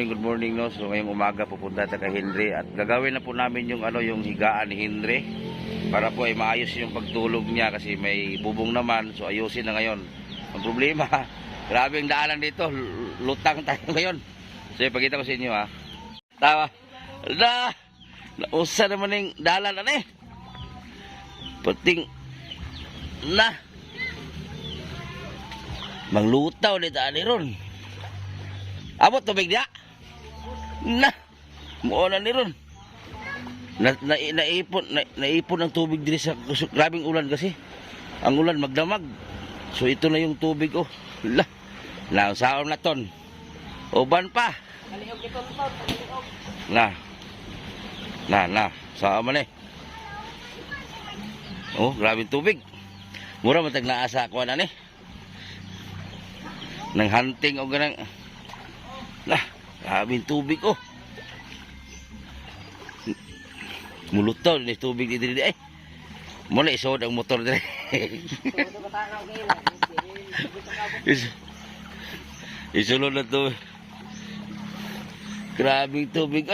good morning no. So ngayong umaga pupunta tayo kay Henry at gagawin na po namin yung yung higaan ni Henry para po ay maayos yung pagtulog niya kasi may bubong naman. So ayusin na ngayon. Ang problema, grabe ang daanan dito. Lutang tayo ngayon. So ipakita ko sa inyo ha. Tawa. Nausa naman yung dalan Puting na. Manglutaw ni daan ni ron. Abot tubig dia. Na. Muonan ni ron. Naipon ang tubig diri sa grabing ulan kasi. Ang ulan magdamag. So ito na yung tubig La. Saon na ton. Uban pa. Na. Saan man grabing tubig. Mura matag naasa ako na nang hunting o ganang grabing tubig mulutaw ni tubig dito muna isod ang motor dito isulod na to grabing tubig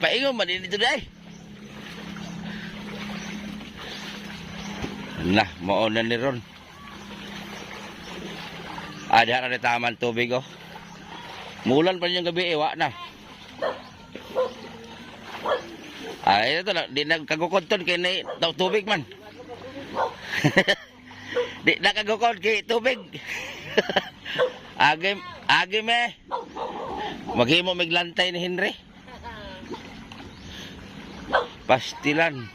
paingon man dito maunan ni ron diyan na taman tubig mulan pa niyang gabi iwa na ito na di nagkagukod kay na tubig man di nakagukod kay tubig agi maghimo miglantay ni Henry pastilan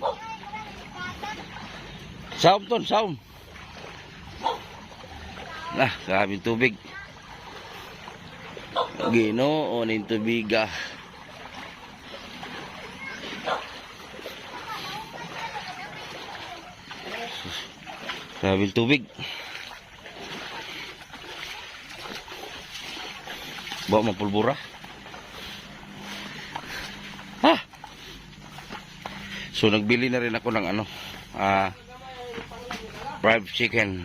saum grabing tubig. Ginoo ning tubig grabing tubig. Bawa mapulbura. So nagbili na rin ako ng fried chicken.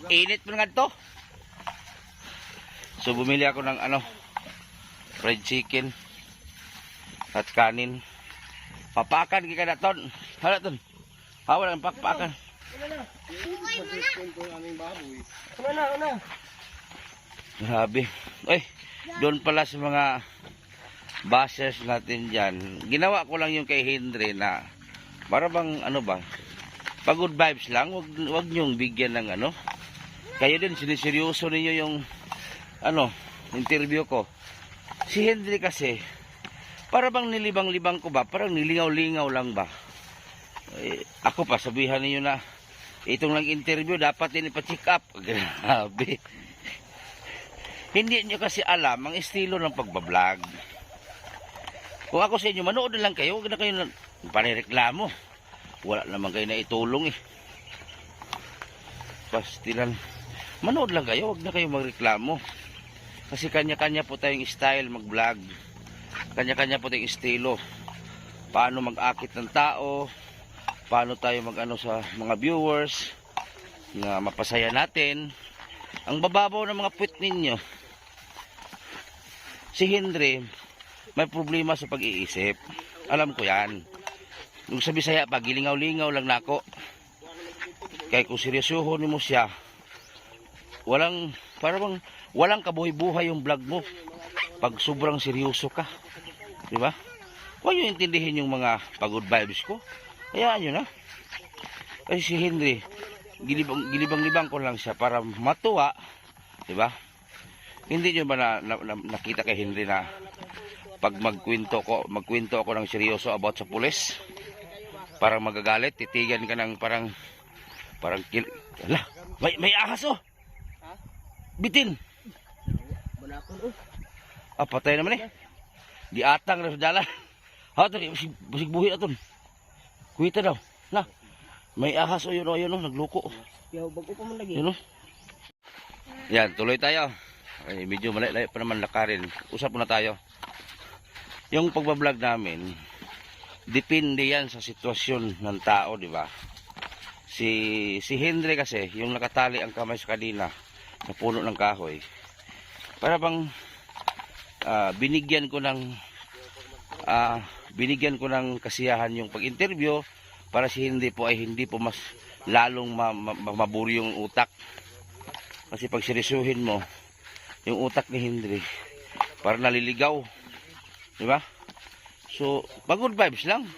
Init mo nga to. So bumili ako ng fried chicken at kanin. Papakan kita na ton. Hala ton. Hawa lang pakpakan. Grabe. Doon pala sa mga bashers natin dyan. Ginawa ko lang yung kay Henry na para bang pagod vibes lang, wag nyong bigyan ng Kayo din siniseryoso ninyo yung interview ko. Si Henry kasi para bang nilibang-libang ko ba? Parang nilingaw-lingaw lang ba? Ako pa sabihan niyo na itong nag-interview dapat din ipa-check up. Grabe. Hindi niyo kasi alam ang estilo ng pagbablog. Kung ako sa inyo, manood na lang kayo, huwag na kayo panireklamo. Wala naman kayo na itulong pastilan. Manood lang kayo, huwag na kayo magreklamo. Kasi kanya-kanya po tayong style mag-vlog. Kanya-kanya po tayong estilo. Paano mag-akit ng tao, paano tayo sa mga viewers na mapasaya natin. Ang bababaw ng mga puwit ninyo. Si Henry may problema sa pag-iisip. Alam ko yan. Nung sa Bisaya pa, gilingaw-lingaw lang nako. Kaya kung seryosohon mo siya, walang kabuhay-buhay yung vlog mo. Pag sobrang seryoso ka. Diba? Huwag nyo intindihin yung mga pagod vibes ko. Hayaan nyo na. Kasi si Henry, gilibang-libang ko lang siya para matuwa. Diba? Hindi nyo ba nakita kay Henry na pag magkwento ako ng seryoso about sa pulis? Parang magagalit, titigan ka ng parang may ahas bitin. Patay naman di atang na sa dalan. Basig buhi aton. Kuwita daw. May ahas yun nagluko. Bago pa man lagi. Yan, tuloy tayo. Medyo malay pa naman lakarin. Usap muna tayo. Yung pagbablog namin, depende yan sa sitwasyon ng tao, di ba? Si Henry kasi, yung nakatali ang kamay sa kanina, na puno ng kahoy. Para bang binigyan ko ng kasiyahan yung pag-interview para si Henry po ay hindi po mas lalong maburi yung utak. Kasi pag seryosuhin mo, yung utak ni Henry, para naliligaw. Diba? So, good vibes lang.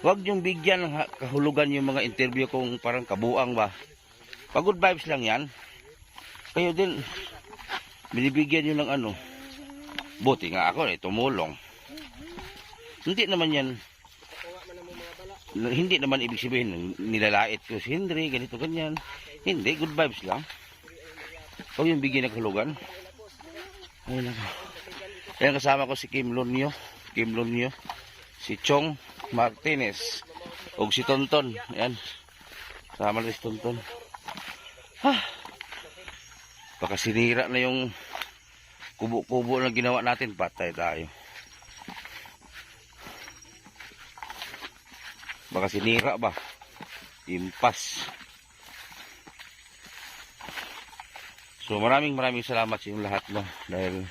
Huwag yung bigyan ng kahulugan yung mga interview kung parang kabuang ba. Good vibes lang yan. Kayo din, binibigyan nyo ng ano. Buti nga ako, tumulong. Hindi naman yan, hindi naman ibig sabihin, nilalait ko si Henry, ganito, ganyan. Hindi, good vibes lang. Huwag yung bigyan ng kahulugan. Ayun ako. Ayan, kasama ko si Kim Lonyo, si Chong Martinez, o si Tonton. Ayan, kasama na si Tonton. Baka sinira na yung kubo-kubo na ginawa natin, patay tayo. Baka sinira ba? Impas. So maraming salamat sa inyong lahat, no, dahil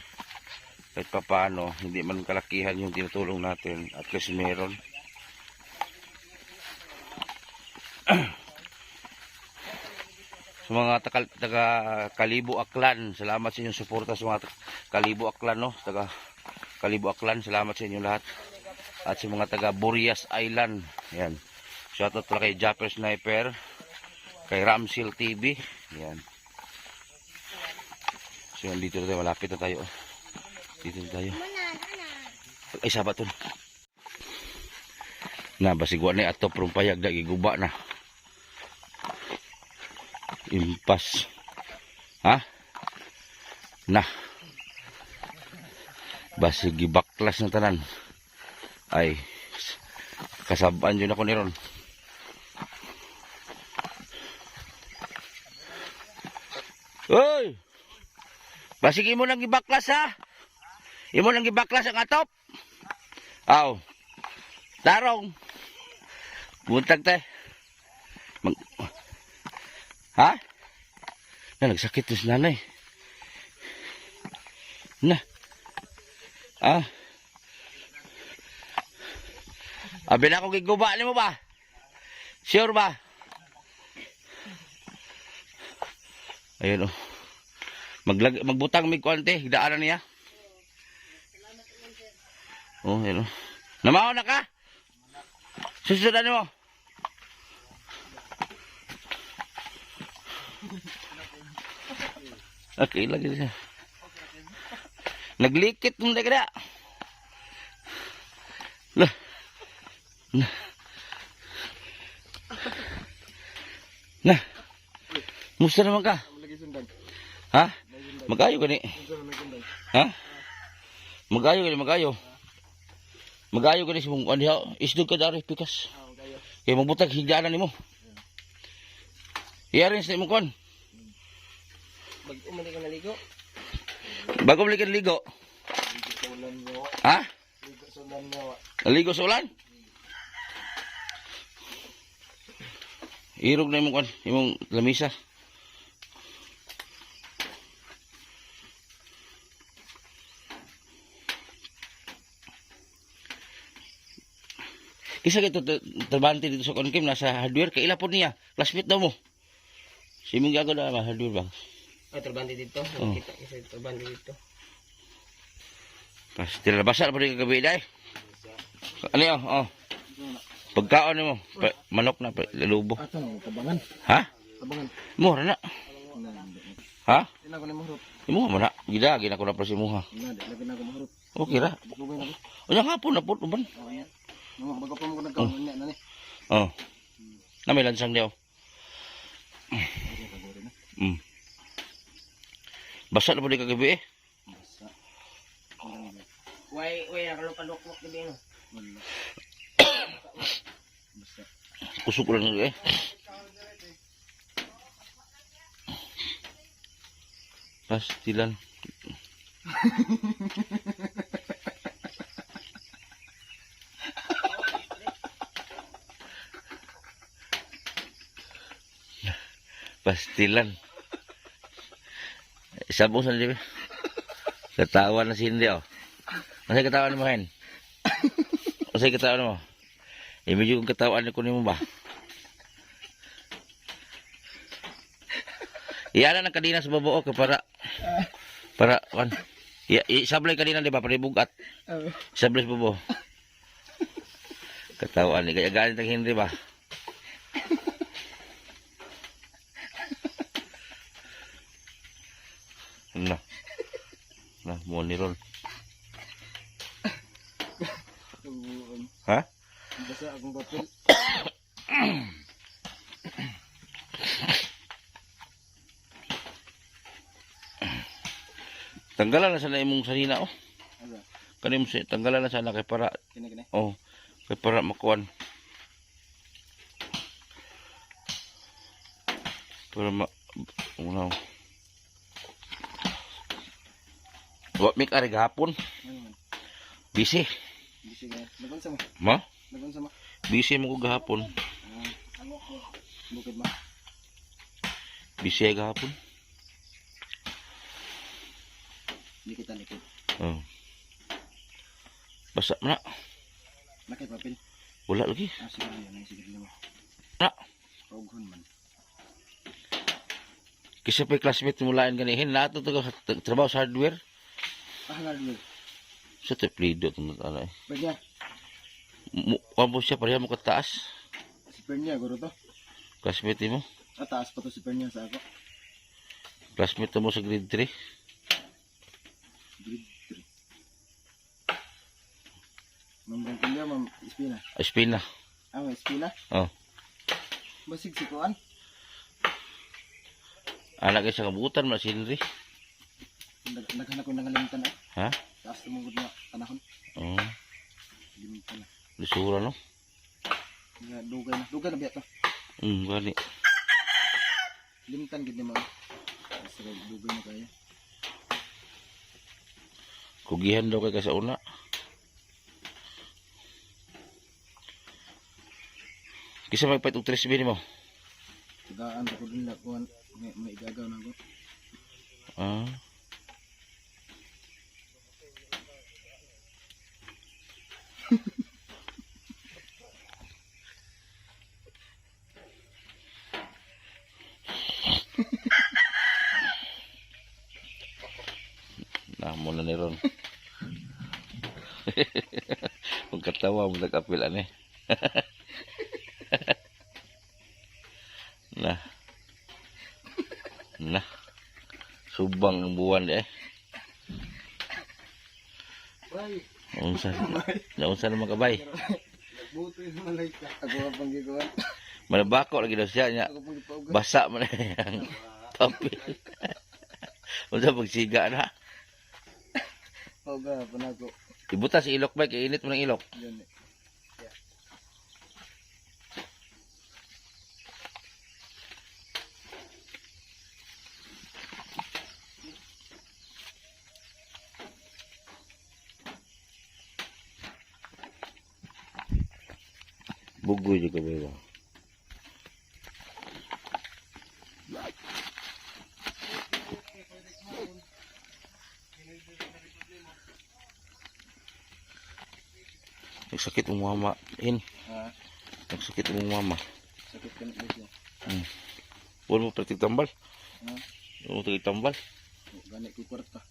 kahit papaano hindi man kalakihan yung tinutulong natin, at least meron. Sa mga taga Kalibo Aklan, salamat sa inyong suporta sa mga Kalibo Aklan, no, taga Kalibo Aklan, salamat sa inyong lahat. At sa mga taga Burias Island, yan, shoutout pala kay Japper Sniper, kay Ramsil TV, yan. So yan, dito na tayo, malapit na tayo. Dito na tayo. Ay, sabaton. Na, basigwa na ato, prumpayag na, giguba na. Impas. Ha? Na. Basig baklas ng tanan. Ay, kasabaan yun ako ni Ron. Uy! Basig imo lang gibaklas, ha? Imo lang gibaklas ang atop. Aw. Tarong. Buntag te. Ha? Na, nagsakit yung nanay. Na. Abi na akong giguba mo ba? Sure ba? Ayun, oh. Magbutang mig konti, higdaanan niya. Oh, ayun, oh. Namaho na ka? Susundan mo. Okay, lagi siya. Naglikit mo na kada. Lah. Nah. Musta naman ka? Ha? Magayo gani. Ha? Magayo gani, magayo. Magayo gani si mong andiha, isdog ka dari pikas. Kay mabutag higdaanan nimo. Iyarin sa imong kon. Bago man ka naligo. Bago man ka naligo. Ha? Naligo sa ulan? Irog na imong kon, imong lamisa. Kisa kito trabante dito sa Konkim, nasa hardware, kaila po niya. Classmate daw mo. Si mong gago na hardware ba? Ah, trabante dito. Oh. Kita kasi trabante dito. Pas tilabasa pa rin kagabi dahil. Ano yun? Oh. Pagkaon mo. Manok na, lalubo. Ato, tabangan. Ha? Tabangan. Mura na. Ha? Ina ko na mahurot. Imo mo na. Gidagin ako na pa si Muha. Ina, lagi na ko mahurot. Okay ra. Bugay na ko. O yung hapon na po, uban. Oh, yan. Mga bago pa mo ko nagkaon niya na ni. Oh. Na may lansang daw. Basa na po di kagabi eh. Basa. Way, nakalupan-luklok di ba? Basa. Kusok lang eh. Pastilan. Pastilan. Sabong sa libe. Katawa na si Hindi, oh. Masay katawa ni mo, Hen? Masay katawa mo? Medyo kong katawan ko ni mo ba? Iyan na kadina sa babuo ka para kan. Isablay kadina di ba para ibugat. Isablay sa babuo. Katawan ni kaya galit ang Henry ba? Nah. Nah, mo ni ron. Ha? Basa akong papel. Tanggalan na sana imong salina, oh. Ano? Kanim si tanggalan na sana kay para Kini. oh, kay para makuan. Para unaw. Wa mik ari gahapon. Ano man? Busy. Bisi ka. Nagunsa mo. Ma? Nagunsa mo. Busy mo ko gahapon. Bukid mo. Busy ay gahapon. Hindi kita likod. Oh. Basa na. Nakay papel. Wala lagi. Sige yan. Sige mo. Na. Paughon man. Kasi pa classmate mo lain ganihin nato to trabaho sa hardware. Hardware. Sa teplido tungod ana eh. Bagya. Mo siya pareha mo kataas. Si Pernia guro to. Classmate mo. Taas pa to si Pernia sa ako. Classmate mo sa grade 3. Grade 3. Ma'am Kuya, Ma'am Espina. Espina. Ma'am Espina? Oh. Basig si Kuan? Anak sa kabutan man si Henry. Naghanap ko ng limtan na. Ha? Taas tumugod na panahon. Oh. Limtan na. Lisura no. Dugay na. Dugay na biya to. Gani. Limtan gid ni Ma'am. Sa dugay na kaya. Kugihan daw kay ka sa una. Kisa may pait og 3 bin mo. Tagaan ko din na kuan may igagaw na ko. Ah. Nah, muna ni Ron. Kung katawa mo nag-apil eh. Nah. Nah. Subang ang buwan eh. Bay. Naunsa naman kabay. Buto yung malayka. Ako ang panggikuan. Manabako lagi daw siya niya. Ako panggipaugan. Basa man ang papel. Unsa pagsiga na. Pauga panako. Ibuta si ilok ba kay init mo ng ilok. Yan. Bugoy juga ba. Nagsakit mong mama. Ha? Nagsakit mong mama. Sakit ka na siya. Huwag mo pratik tambal. Ha? Huwag mo pratik tambal. Gani ko kwarta.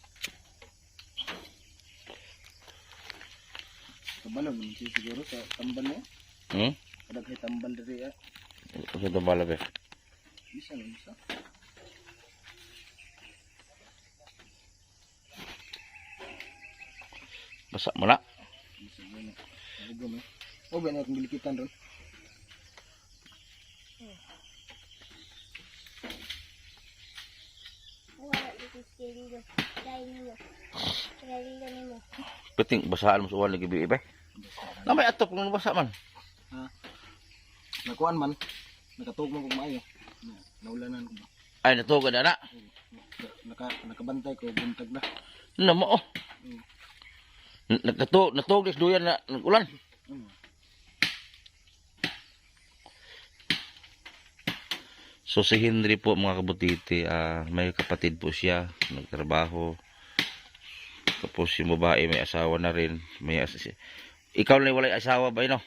Kabalo mo siguro sa tambal mo. Kadag kay tambal diri ah. Sa tambal ba? Bisa lang isa. Basa mo na. Bisa gani. Ako mo. O ba na kung bilikitan ron. Peting basaan mo sa uwan lagi ba? Na may atop kung basa man. Ha? Nakuan man. Nakatugmang kog maayo. Naulanan ko ba. Ay natugan na na. Nakabantay ko buntag na. Na mo oh. Natug duyan na ulan. So si Henry po mga kabutiti, may kapatid po siya, nagtrabaho. Tapos yung babae may asawa na rin. Ikaw lang wala asawa ba no?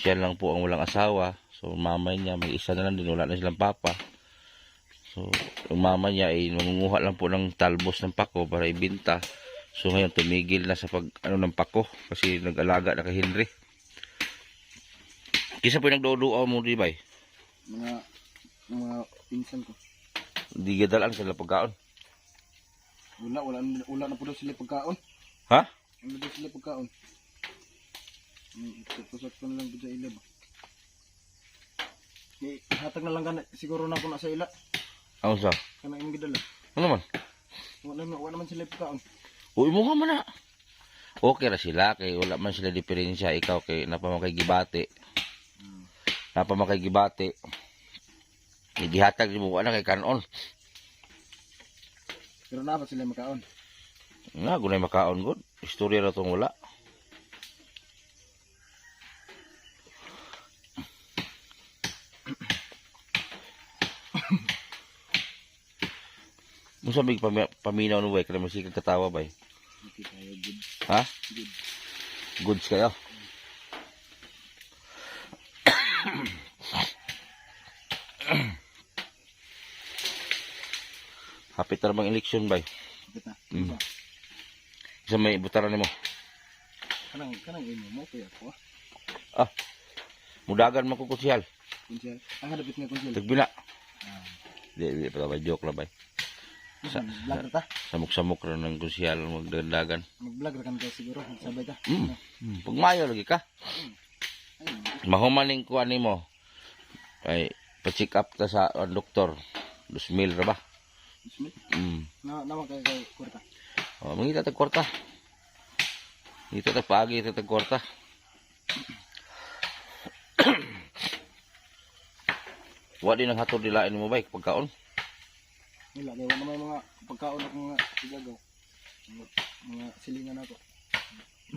Siya lang po ang walang asawa. So mama niya may isa na lang din, wala na silang papa. So yung mama niya ay mangunguha lang po ng talbos ng pako para ibinta. So ngayon tumigil na sa ng pako kasi nag-alaga na kay Henry. Kisa po yung nagduduaw mo di ba? Mga pinsan ko. Di gadalaan sila pagkaon. Wala na po daw sila pagkaon. Ha? Wala daw sila pagkaon. Pusat ko na lang po sa ila ba. Hatag na lang siguro na po na sa ila. Ano sa? Kana yung gidala. Ano naman? Wala naman sila pagkaon. Uy mo nga man na. Okay ra sila kay wala man sila diferensya. Ikaw kay napamakay gibati. Napamakay gibati. Idihatag mo na kay kanon. Pero na ba sila makaon? Nga, gunay makaon god. Istorya na itong wala. Nung sabi paminaw no way, kaya masikag katawa ba eh? Okay, kaya good. Ha? Good. Goods kayo. Hapit na namang eleksyon ba eh? Kita. Isa may butaran mo. Kanang imo mo kaya ko. Mudagan man ko konsyal. Kunsel. Ang hadapit nga kunsel. Tagbina. Di pa ba joke lang ba eh? Vlog ta. Samok-samok na ng konsyal magdagan. Mag-vlog ra kan ka siguro, sabay ka. Pag mayo lagi ka. Mahumaning kuan nimo. Ay pa-check up ta sa doktor. 2,000 ra ba? Naman kay kurta. Mangita tag kwarta. Dito tag pagi, dito tag kwarta. Wa din ang hatod dilain mo ba pagkaon? Wala kay wala may mga pagkaon ako mga sigagaw. Mga silingan ako.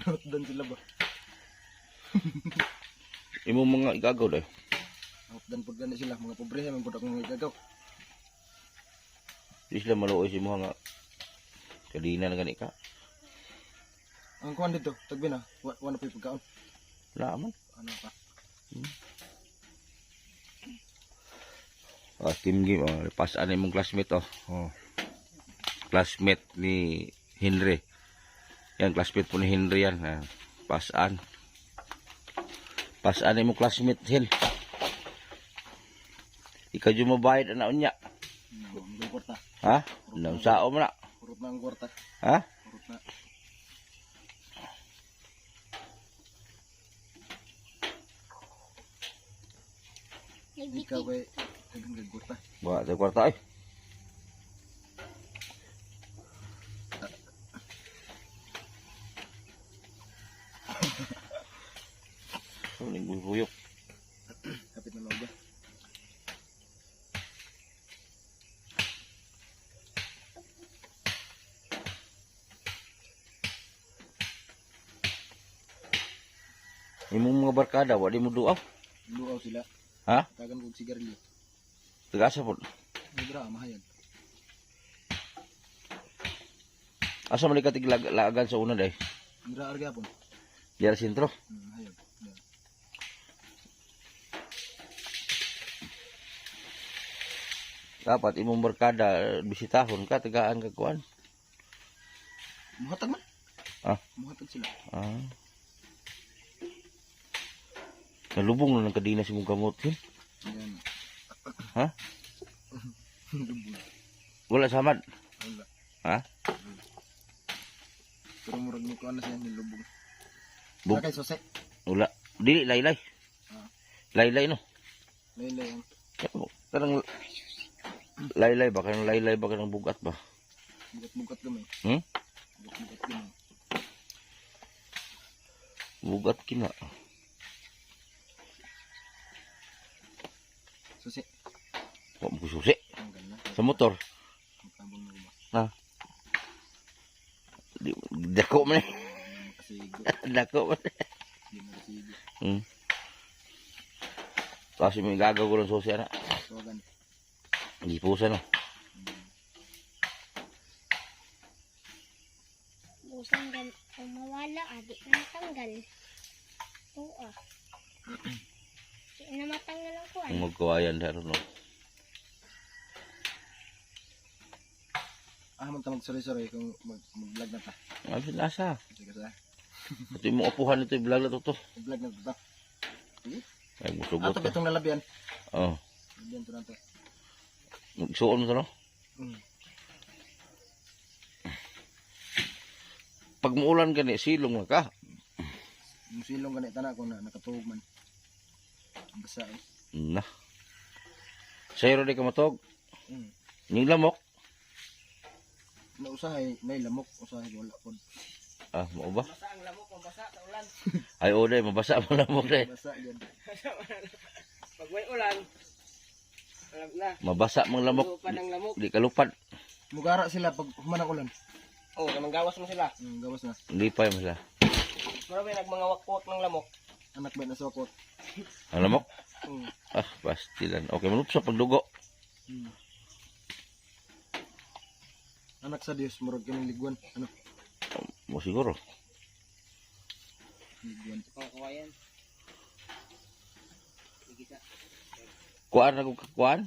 Not dan sila ba? Imo mga igagaw dai. Not dan pud gani sila mga pobre man pud ako mga igagaw. Di sila maluoy si mga kadina na gani ka. Ang kuan dito, tagbi na, wala pa pagkaon. Wala man. Ano pa? Team game, pasan imong classmate classmate ni Henry. Yan, classmate po ni Henry yan. Pasan. Pasan imong classmate Hen. Ikaw yung mabayad na unya. Ang kwarta. Ha? Nang sao mo na. Kurot na ang kwarta. Ha? Kurot na. Ikaw kay tagang kwarta. Buat sa kwarta ay. Suling buyok. Kapit na loob. Imong mga barkada, wala mo duaw. Luaw sila. Ha? Tagan kog sigarilyo. Tagasa po. Mudra mahayag. Asa man ikatig lagan sa una day? Mudra arga pon. Diara sentro. Hayag. Dapat imong barkada bisitahon ka tagaan ka kuan. Muhatag man. Muhatag sila. Nalubong na ng kadina si mong kamot. Yan. Ha? Lubog. Wala samad. Wala. Ha? Pero murag ni kuan na siya nilubog. Bug. Kay sose. Wala. Dili laylay. Laylay no. Laylay ang Kanang laylay ba kanang laylay ba kanang bugat ba? bugat-bugat gamay. Bugat-bugat gamay. Bugat kina. Sose. Wa mo susi. Ang ganda. Sa motor. Ang tabon mo ba? Ha? Dako man. Kasigo. Dako man. Di mo kasigo. Kasi may gagaw ko ng susi na. Tawagan. Hindi po sa no. Busang gan kung mawala, adik na matanggal. Oo. Di na matanggal ang kuwan. Ang magkawayan daro no. Man ta mag-sorry kung mag-vlog na ta. Abi nasa. Sige sa. Ito yung mga upuhan nito, i-vlog na to. Vlog na ta. Ay, musugot Ato ka. bitong lalabyan. Oo. Lalabyan to nato. Magsuon mo to, no? Pag muulan ka ni, silong na ka. Yung silong ganit na ko na nakatuhog man. Ang basa eh. Na. Sa'yo rin ka matog. Mm. Yung lamok. Nausahay, may lamok. Usahay, wala po. Ah, mau ba? Basa ang lamok, mabasa sa ulan. Ay, o day, mabasa mo lamok day. Basa yan. Pag may ulan, alam na, Mabasa mong lamok. lupa ng lamok. Di ka lupad. Mugara sila pag humanang ulan. Oo, oh, gawas mo sila. Gawas na. Hindi pa yung masala. Marami nagmangawak-wak ng lamok. Anak ba na sokot? Ang lamok? Mm. Ah, pastilan. Okay, manupsa pagdugo. Mm. Anak sa Diyos, murag kaming liguan. Ano? Mo siguro. Liguan. Mga kawayan. Igita. Kuan ako kuan.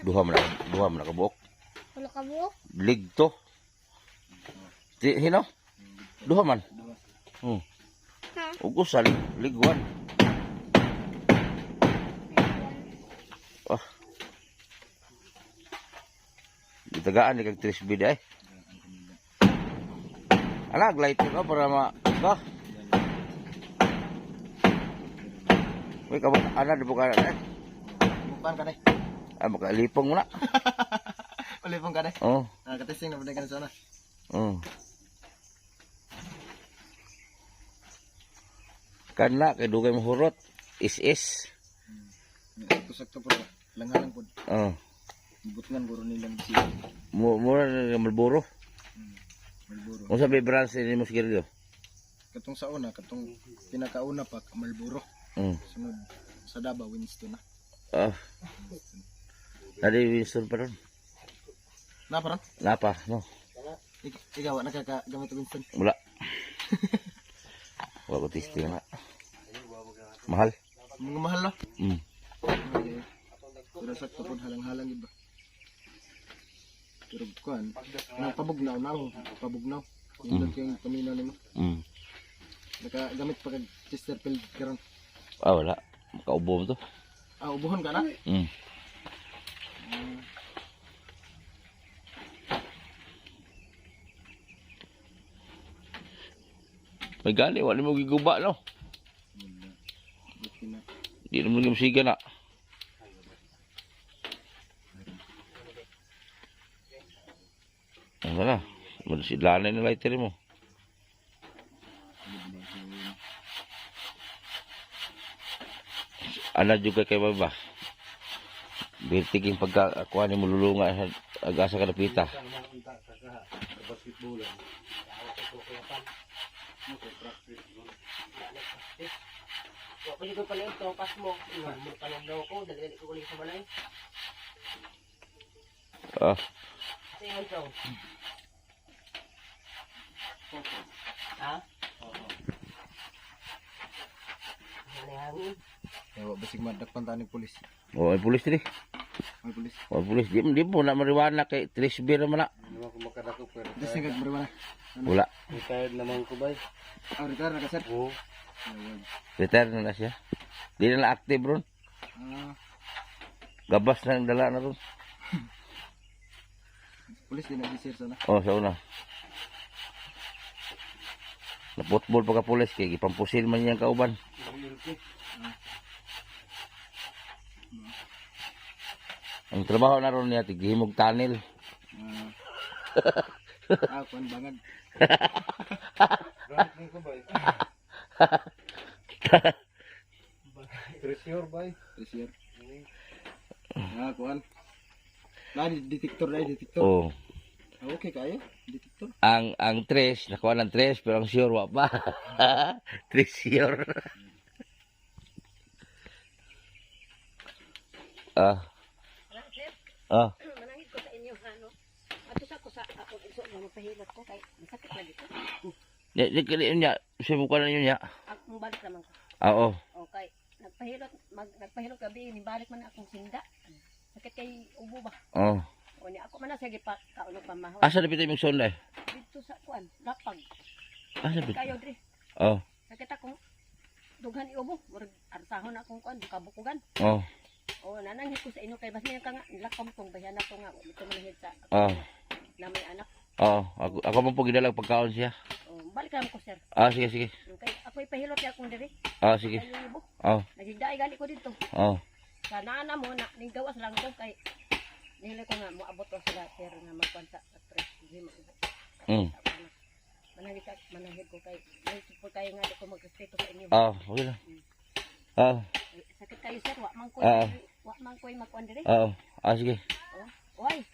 Duha man na kabuok. Wala ka buhok? Ligto. Di hino? Duha man. Hmm. Ha? Ugusan, liguan. Ah. Ditagaan ni kag 3 bid ay. Anak light ko para ma ba. Uy, kabot ana di buka na. Mukbang ka na. Ah, makalipong mo na. Ulipong ka na. Oh. Katesting na pwede ka na sana. Oh. Kana kay dugay mo hurot. Is. Sakto-sakto po. Langhalang po. Oh. Ibutngan guro nilang bisita. Mura na Malboro. Malboro. Mo sabi branch ni mo sigarilyo. Katong sa una, katong pinakauna pa, Malboro. Sunod sa Davao, Winston na. Ah. Nadi Winston pa ron. Na parang? Napa, no. Ikaw, nakakagamit ng Winston. Wala. Wala ko testing na. Mahal. Mga mahal na. Mm. Pero sakto po, halang-halang iba. Pero kuhan, nang pabugnaw na ako. Pabugnaw. Yung lang yung paminaw nimo. Mm. Nakagamit pa kag Chesterfield karon. Ah, wala. Makaubo mo to. Ah, ubuhon ka na? Mm. May gali, wala mo giguba, no? Buti na. Di naman yung siga na. Ano na? Madasidlanay na lighter mo. Ana juga kay baba. Birtiging pagkakuha ni mululunga sa agasa ka napita. Pwede ko pala yung tropas mo. Mo panagdaw ko, dali ko ulit sa balay. Ah, Kasi yung ito. Ha? Ano yung hangin? Ewa, basig madakpan tayo ng polis. oh, may pulis ni. May polis. Oh, pulis di mo na mariwana kay Trisbir man na. Ano ako makadako pero Diyos nga kagmariwa na. Wala. retired naman ko ba? Ah, retire na ka, sir? Oo. Retire na siya. Di na active ron. Ah, Gabas na ang dala na ron. polis din na si sir sana. Oh, sa una. Na football pagka pulis kay gipampusil man niyang kauban. Ang trabaho na ron niya tigihimog tunnel. Kuan bangag. Treasure ba? Yes, sir. Kuan. Detektor na, detektor. Oh. Ah, okay kayo, detektor. Ang tres, nakuha ng tres pero ang sure wa pa. Tres sure. Ah, Wala, sir. ah. Manangit ko sa inyo, ano? Ato sa ko sa ako iso na magpahilot ko kay masakit lagi ko. Di kali niya, siya mo na yun niya. Akong balik naman ko. Oo. Okay. Nagpahilot gabi ni balik man akong sinda. Sakit kay ubo ba? Oo. O ni ako man na sige pa kauno pamahaw. Asa na bitay mong sonday? Dito sa kuan, lapag. Asa bitay? Kayo dre. Oo. Sakit akong dughan iubo, murag arsahon akong kuan, kabukugan. Oo. O nananghit ko sa inyo kay bas niya ka nga lakam kong bayan ako nga ito manahid sa Oo. na may anak. Oo. Ako mo po gidalag pagkaon siya. O balik naman ko sir. Ah, sige, sige. Okay, ako'y pahilot niya akong diri. Ah, sige. Kay ubo. Oo. Nagigdaay gali ko dito. Oo. Sa nana mo na ning gawas lang ko kay nila ko nga moabot ko sila pero nga magkuan sa stress di mo ubo. Manahid ko kay po kayo nga di ko magrespeto sa inyo. Ah, okay na. Ah, Sakit kayo sir, wa man ko Ah. wa man ko magkuan diri. oo. Ah, sige. Oh. Oy.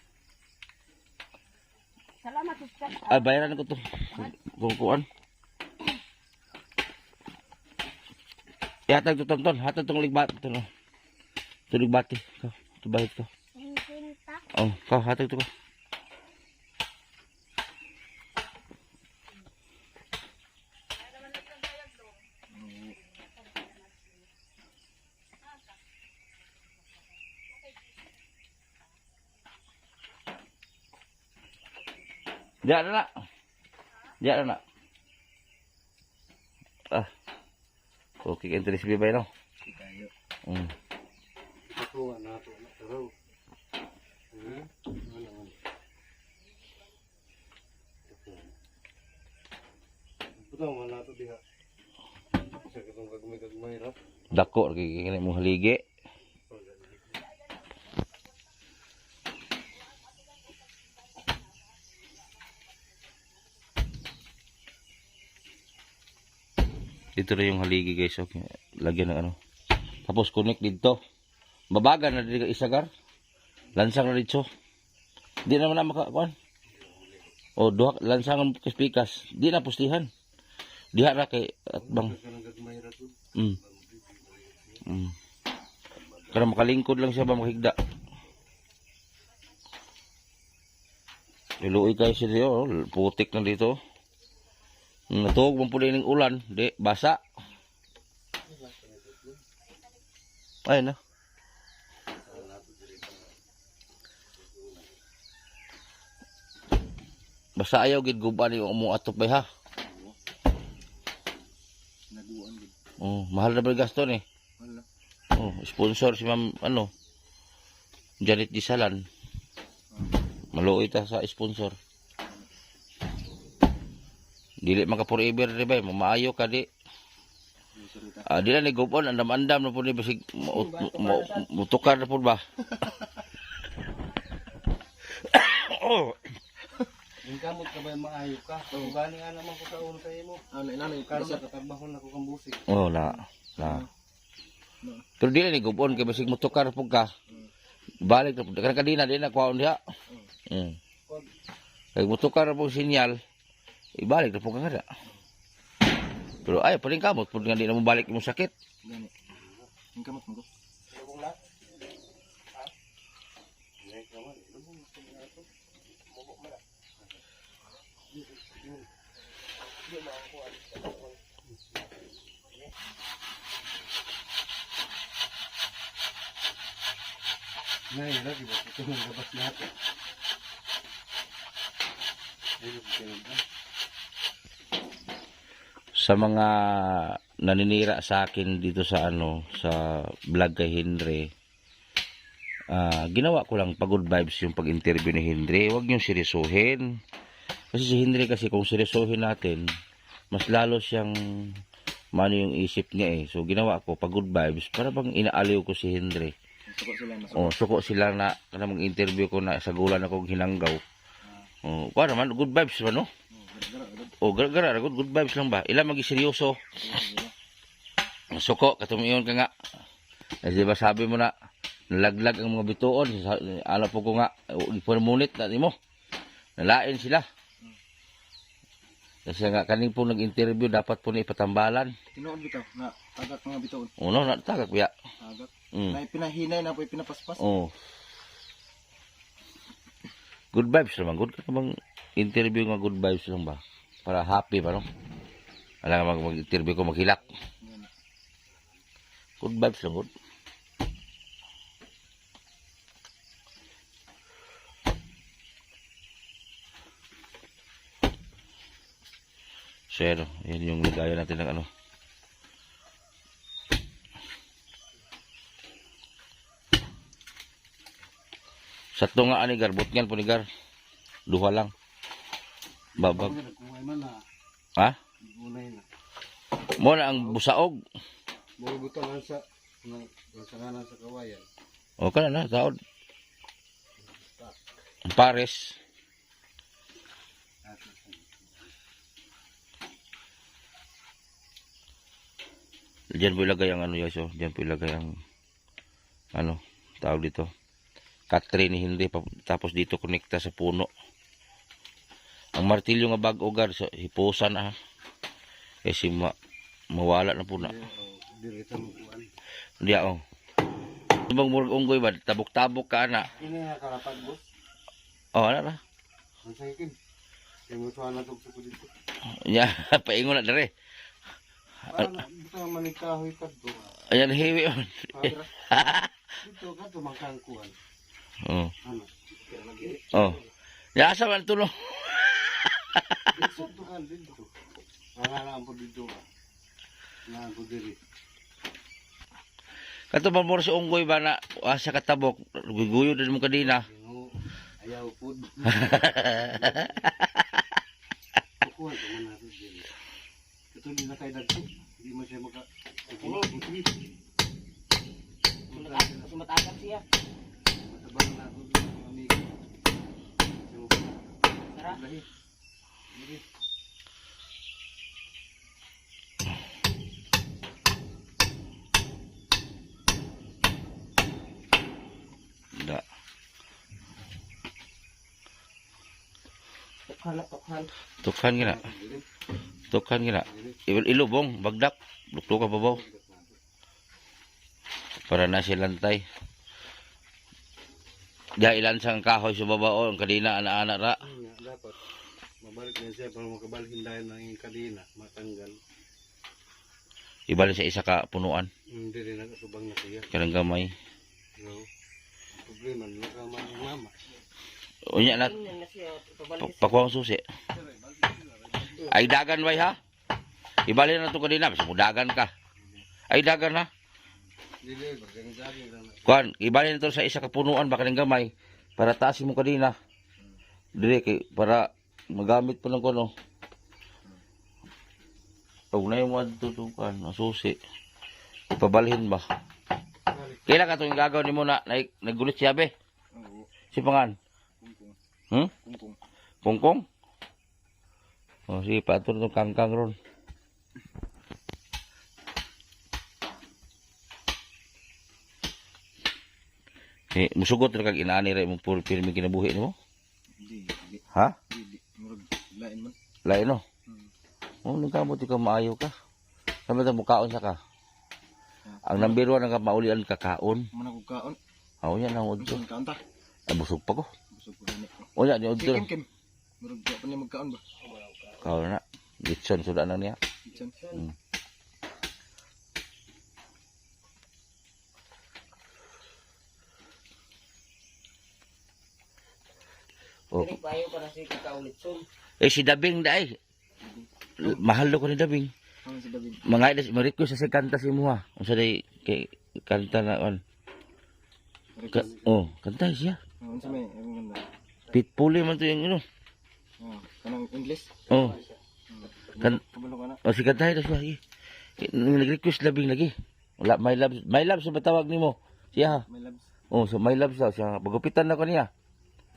Salamat sa Ah, bayaran ko to. Kukuan. Ihatag to tonton. Hatag tong ligbat. Ito no. Ito ligbati. Ito. Ito bahit ko. Ang sinta. Oh, kau hatag to ko. Diyan na. Diyan na. Ah. Okay, interest bibay no. Tayo. Ako nga nato na taraw. Putang nga nato diha. Sa katong kagmay rap. Dako lagi kini mo haligi. Dito na yung haligi guys. Okay. Lagyan ng ano. Tapos connect dito. Babagan na dito isagar. Lansang na dito. Di naman na makakuan. O duha lansangan pikas. Di na pustihan. Diha ra kay at bang. Kanang kagmay rap. Karena makalingkod lang siya ba makigda. Niluoy kayo siya dito. Putik na dito. Natuog mong puli ng ulan. Di, basa. Ay na. Basa ayaw gid guban yung umong atop bay ha. Naguan gid. Oh, mahal na ba yung gasto ni? Wala. Oh, sponsor si Ma'am ano. Janet Disalan. Maluoy ta sa sponsor. Dili man ka forever di ba? Maayo ka di. Di na ni gupon andam-andam na po ni basig mutukar na po ba? Oh. Yung kamot ka ba maayo ka? Kung gani nga naman ko sa ulo sa imo. Ano inanay Kasi katabahon ako kang busik. Oh, na. Pero di na ni gupon kay basig mutukar po ka. Balik na po. Karena kadina di na kuhaon diha. Kay mutukar po sinyal. Ibalik na po ka nga. Pero ay, pa rin kamot. Pwede nga di na mo balik yung sakit. Gani. Ang kamot mo ko. Ngayon lagi ba? Ito yung labas natin. Sa mga naninira sa akin dito sa ano, sa vlog kay Henry, ginawa ko lang pa-good vibes yung pag-interview ni Henry. Huwag niyong seryosohin. Kasi si Henry kasi kung seryosohin natin, mas lalo siyang mano yung isip niya eh. So ginawa ko pa-good vibes para bang inaaliw ko si Henry. Suko sila na Oh, suko sila na kana mag-interview ko na sa gulan akong hinanggaw. Oh, para man good vibes ba no? Oh, gara-gara good vibes lang ba? Ila magi seryoso. Suko katumiyon ka nga. Di ba sabi mo na nalaglag ang mga bituon, ala po ko nga ipormunit na nimo. Nalain sila. Kasi nga kaning po nag-interview dapat po ni ipatambalan. Tinuod bitaw na tagak nga bitaw. Uno na tagak biya. Tagak. Mm. Na pinahinay na po pinapaspas. Oh. Good vibes naman. Good ka namang interview nga good vibes lang ba? Para happy ba, no? Alam nga mag-interview ko maghilak. Good vibes lang, good. So, yan yung ligaya natin ng ano. Sa tunga ani gar, butngan po ni gar. Duha lang. Babag. Kumay man na. Ha? Unay na. Mo na ang busaog. Bubuto lang sa lansanganan sa kawayan. O ka na, taod. Ang pares. Diyan po ilagay ang ano yaso. Diyan po ilagay ang ano, tawag dito. Katrin hindi pa, tapos dito konekta sa puno. Ang martilyo nga bag ugar so hipusan na. Kasi mawala na po na. Diri sa mukuan. Hindi ako. Subang murag unggoy ba tabok-tabok ka na. Ini na karapan boss. Oh, ana na. Ang sakin. Kay mo tuwa na tog sa dito. Ya, paingon na dere. Ano dito manikahoy kadto. Ayan hiwi. Dito ka tumangkang kuan. Oh. Ano? Kaya lagi. Oh. Ya asa man tulo. Dito to kan dito. Wala po dito ka. Na po diri. Kato mamor sa unggoy ba na sa katabok guguyo din mo kadina. Ano ayaw pud. Kuan ko man nato diri. Ito ni nakay dagko. Hindi mo siya maka. Ano? Sumatagan siya. Matabang na ako ng amigo. Tara. Lahi. Lahi. Da. Tukhan gina. Tukhan gina. Ilubong, bagdak. Lukto ka babaw. Para na silantay. Diya ilan sang kahoy sa babaw. Ang kadina, ana-ana ra. Dapat. Mabalik na siya para makabalhin dahil ng kadina. Matanggal. Ibalik sa isa ka punuan. Hindi rin nakasubang na siya. Kanang gamay. No. Problema, nakaman ng mama. Unya na. Pakuha ang susi. Ay dagan bay ha? Ibalik na ito kadina. Basta mo dagan ka. Ay dagan ha? Dili, bagang-gaging lang. Kuan, ibalik na ito sa isa ka punuan. Baka ng gamay. Para taasin mo kadina. Dili kay para magamit po ng kuno. Huwag na yung mga tutukan. Ang susi. Ipabalhin ba? Kailan ka itong gagawin mo na naggulit siya be? Oo. Si Pangan? Kungkong. Hmm? Kungkong. Kungkong? O sige, patur itong kangkang ron. Musugot na kag inaani rin mong puro pirmi kinabuhi mo? Di. Ha? Di. Murag lain man. Lain no? Hmm. Nung kamot ikaw maayo ka. Sabi ito mukaon sa ka. Ang number 1 ang maulian kakaon. Manang kaon. Ako yan ang udto. Busog kaon ta. Ay busog pa ko. Busog ko gani. O yan, yung udto. Kim. Murag pa niya magkaon ba? Kaon na. Gitson, suda na niya. Kitchen. O. Eh si Dabing dai. Mahal do ko ni Dabing. Ano si David? Mga idas, ma-request sa kanta si mo ha. Kung sa day, kay kanta na on. Kanta siya. Ano sa may? Ang ganda. Pitpuli man to yung ano. Oh, kanang English. Oh. Kabalo ka na. O si kanta idas ba? Nag-request Dabing lagi. Wala, my love sa batawag ni mo. Siya ha. My loves. Oh, so my love daw siya. Pagupitan na ko niya.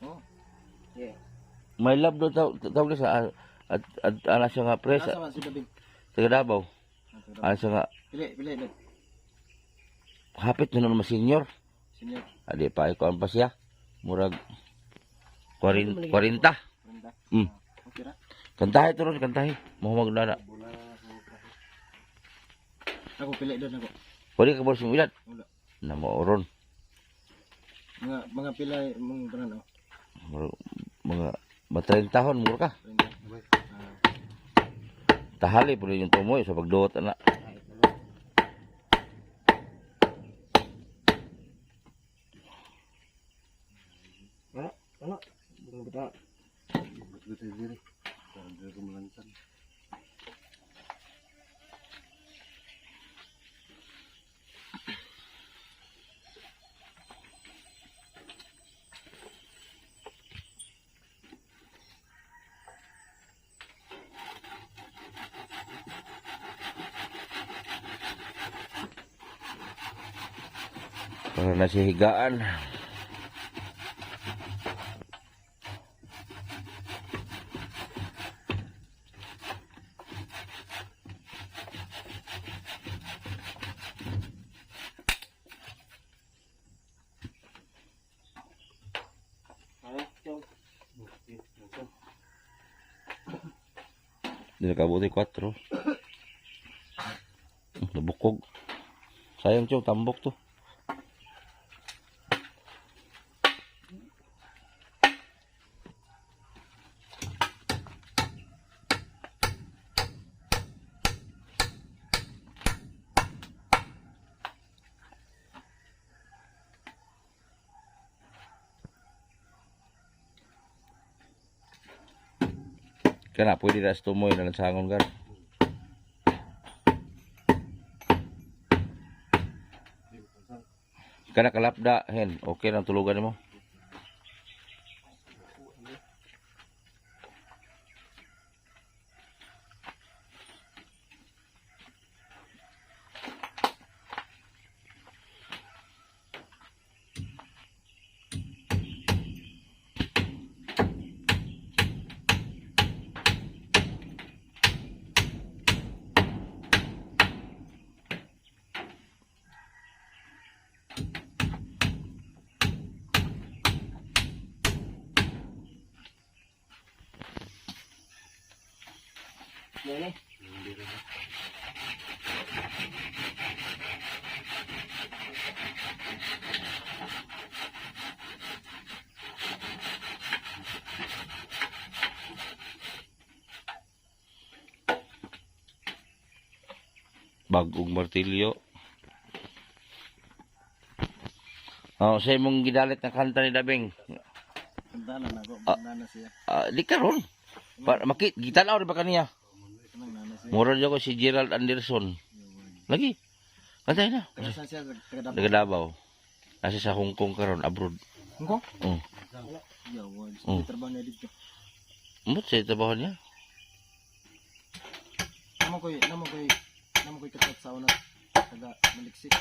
Oh. Yeah. My love daw tawag sa at ana siya nga presa. Asa man si David? Sa Davao. Ana siya nga Pili. hapit na naman senior. Senior. Adi pa ko pa siya. Murag 40. Brenda. Mm. Okay ra. Kantahe to ron, kantahe. Muhamag na na. Ako pili doon ako. Pwede ka bolos yung ilan? Wala. Na mo ron. Mga pila mong tanan oh. Mga matayang tahon, mura ka. Tahali po yung tumoy sa pagduot na. Ano? Bunga bata. Betul diri. Kalau dia kemelansan. Para nasi higaan. Dili kabuti 4. Nabukog. Sayang Chong, tambok to. Kana pwede na tumoy na lansangon gan. Kana kalapda hen, okay nang tulugan mo. Yan Bagong martilyo. Oh, sa imong gidalit na kanta ni Dabing. Kantanan ako. Banana siya. Di karon. Para makit gitanaw rin ba kaniya? Anong nana siya? Mura ko si Gerald Anderson. Lagi. Kantay na. Kaya siya taga Nagadabaw. Nasa sa Hong Kong karon abroad. Hongkong? Oh. Yawan. Oh. Trabaho niya dito. Umot sa trabaho niya. Namo ko'y katat sa una. Taga Maliksik.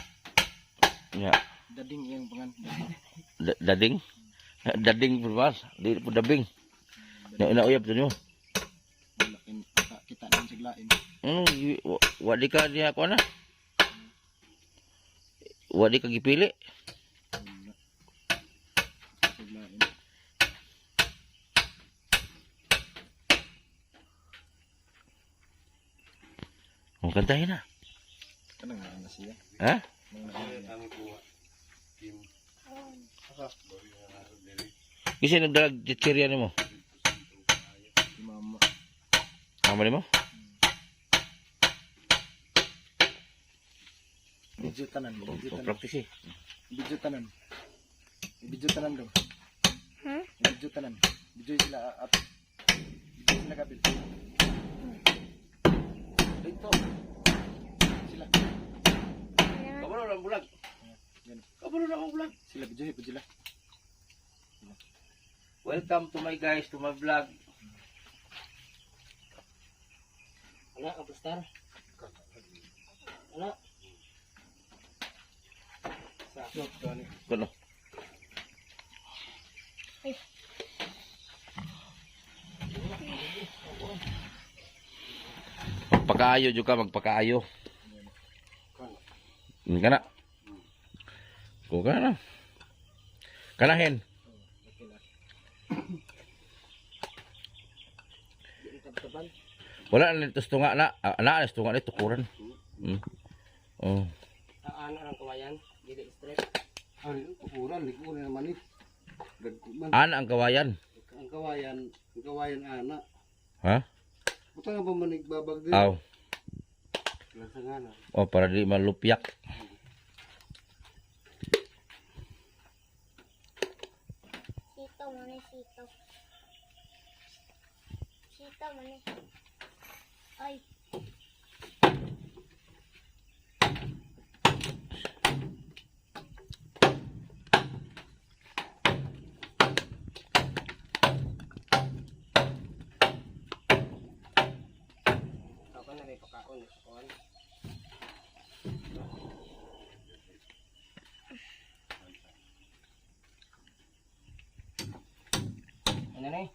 Ya. Dading iyang pangan. Dading. Dading po mas. Di po dabing. Nauyab to nyo. Malaking kita namin siglain. Wadi ka niya ako na. Wadi ka gipili. Siglain. Ang kantahin na. Kanang nana siya. Ha? Nang nana Kasi nagdalag chichirya ni mo. si mama. Mama ni mo? Video tanan. Practice eh. Video tanan. Video tanan daw. Ha? Video tanan. Video sila at video sila kapit. Dito. Sila. Kabalo lang bulag. Yan. Kabalo lang ang bulag. Sila video po sila. Welcome to my guys, to my vlog. Ala ka pastar. Ala. Sakot gani. Kuno. Magpakaayo juga, magpakaayo. Hindi ka na. Kung ka na. Kanahin. Wala na ito tunga na. Na tunga na tukuran. Oh. Ano ang kawayan? Dili stress. Ano yung tukuran, likuran naman eh. Dagkuman. Ana ang kawayan. Ang kawayan ana. Ha? Puta nga ba manigbabag din? Aw. Lasa nga na. Oh, para di malupyak. Sito mo ni sito. Sito mo ni. Ay. Ako na may pakaon sa kuwan. Ano na eh?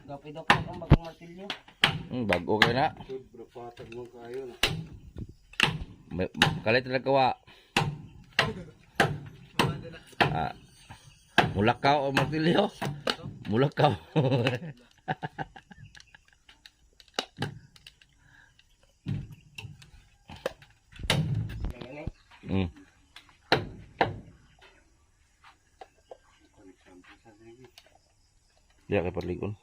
Dapay-dapay ang bagong martilyo. Bago kay na. Sobra patag mo kayo na. Kalit na kawa. Ah. Mulakaw o martilyo? Mulakaw. Ganyan eh. Mm. Dia kay perligon.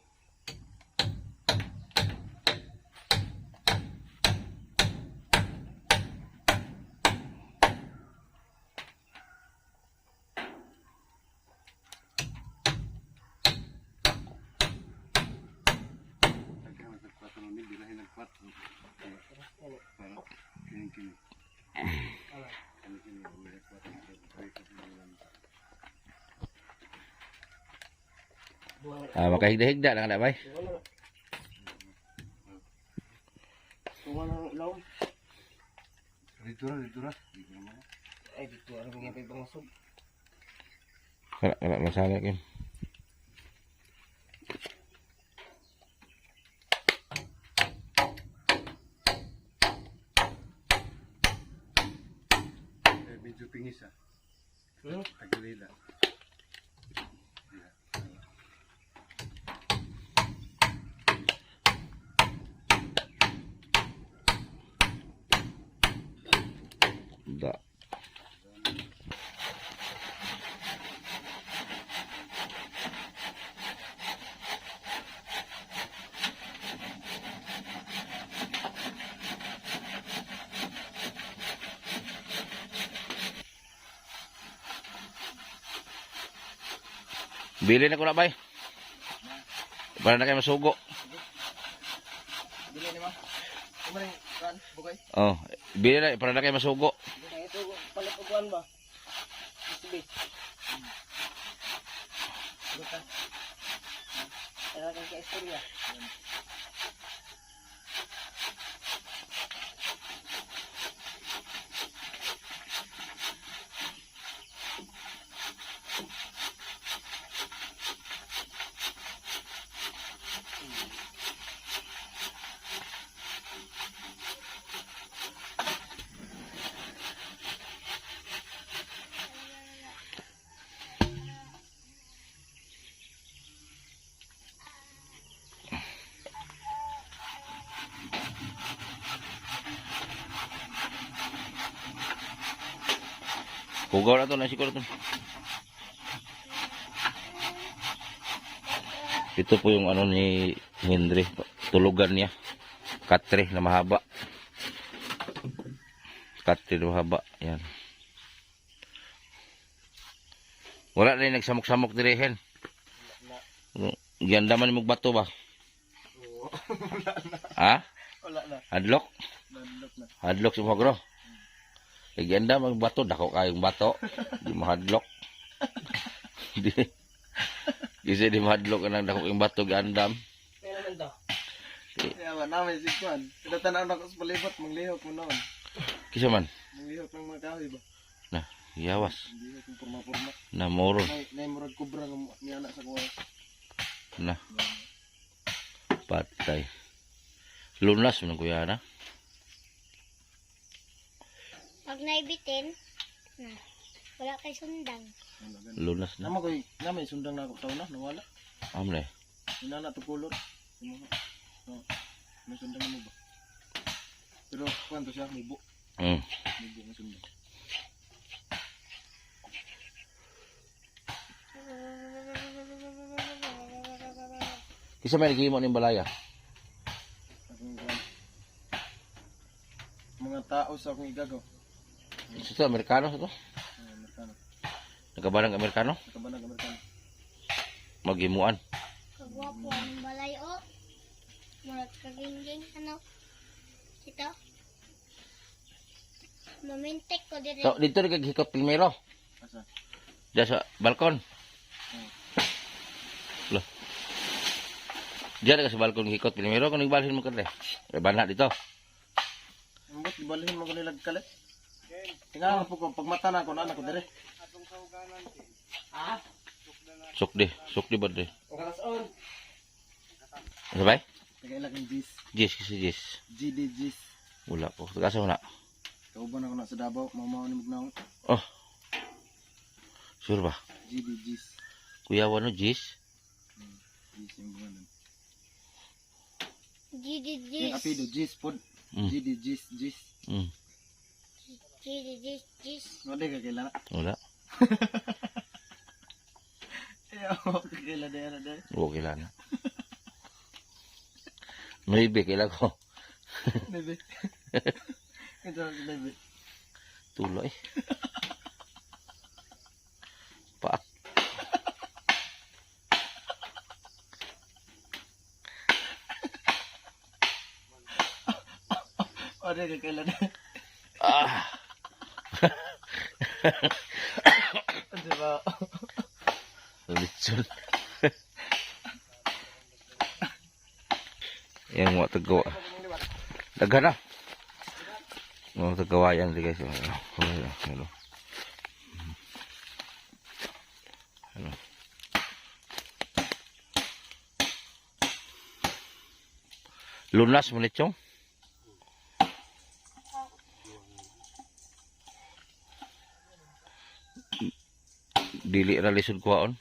Nagkakaroon ng 4 ni bilahin ng 4. Pero kini-kini. Kini-kini ulit 4. Makahigda-higda lang na bay. Tunga ng ilaw. Dito ra. Dito naman. Ay, dito. Ano bang yung pangasog? Kana masala kin. Medyo pingis ah. Hmm? Tagilila. Da. Bili na ko na bay. Para na kayo masugo. Bili ni mo. Kumaring kan bugay. Oh, bili na para na kayo masugo. Ito, palit uguan ba? Sige. Buta. Talagang ka istorya. Hugaw na to na siguro to. Ito po yung ano ni Henry, tulugan niya. Katre na mahaba. Katre na mahaba, yan. Wala na yung nagsamok-samok dirihen. Ganda man yung bato ba? Ha? Wala na. Hadlock? Landlock na. Hadlock si Magro. Ganda mag bato, dako kayong bato. Di mahadlock. Kasi di mahadlock ka ng dako kayong bato, gandam. Kaya naman to. Kaya ba namin si Kwan. Tinatanaw na ko sa palibot, manglihok mo noon. Kisa man, Manglihok ng mga kahoy ba? na, yawas. Manglihok ng purma-purma. Na moron. Nay murag kubra ng ni anak sa kuwa. Na. Patay. Lunas mo ng kuya na. Pag naibitin, na. Wala kay sundang. Lunas na. Nama ko'y, may sundang na ako taon na, nawala. Amre. Inana to color. Yung mga, no, may sundang mo ba? Pero, kwanto siya, mubo. Mm. Mubo na sundang. Kisa may nagihimo ning balaya. Akong mga tao sa akong igagaw. Isa to Amerikano sa to. Amerikano. Nagabanang Amerikano. Nakabanag Amerikano. Maghimuan. Kagwapo ang balay o. Murat kagingging ano. Ito. Mamintek ko dire. So dito rin kaghikot primero. Asa? Diyan sa balkon. Loh. Diyan ka sa balkon hikot primero kung nagbalhin mo karte. Bana dito. Ambot, ibalhin mo ko nilag kalit. Tingnan po ko, pag mata na ako, naanak ko dire. Sukdi ba de? Sabay? Tagailag yung G's. Jis kasi Jis. GD G's. Wala po. Tagasa mo na. Kauban ako na sa Davao, mamaw ni Mugnaon. Oh. Sure ba? GD G's. Kuya wano Jis? G's yung bunga nun. Yung Gididis. apido, G's pod. GD G's, G's. Mm. Gididis. Wala ka kailangan. Wala. Ayaw, kailangan na yan na dahil. Okay lang. Maybe kailan ko. Nebe. Ito si Nebe. Tuloy. Pa. Wala ka kailangan. Ah. Ano ba? Lechon. Yang mau tegawa. Daghan na. Mau tegawa yan di guys. Hello. Hello. Lunas mo lechong. Dili ra lisod kuhaon.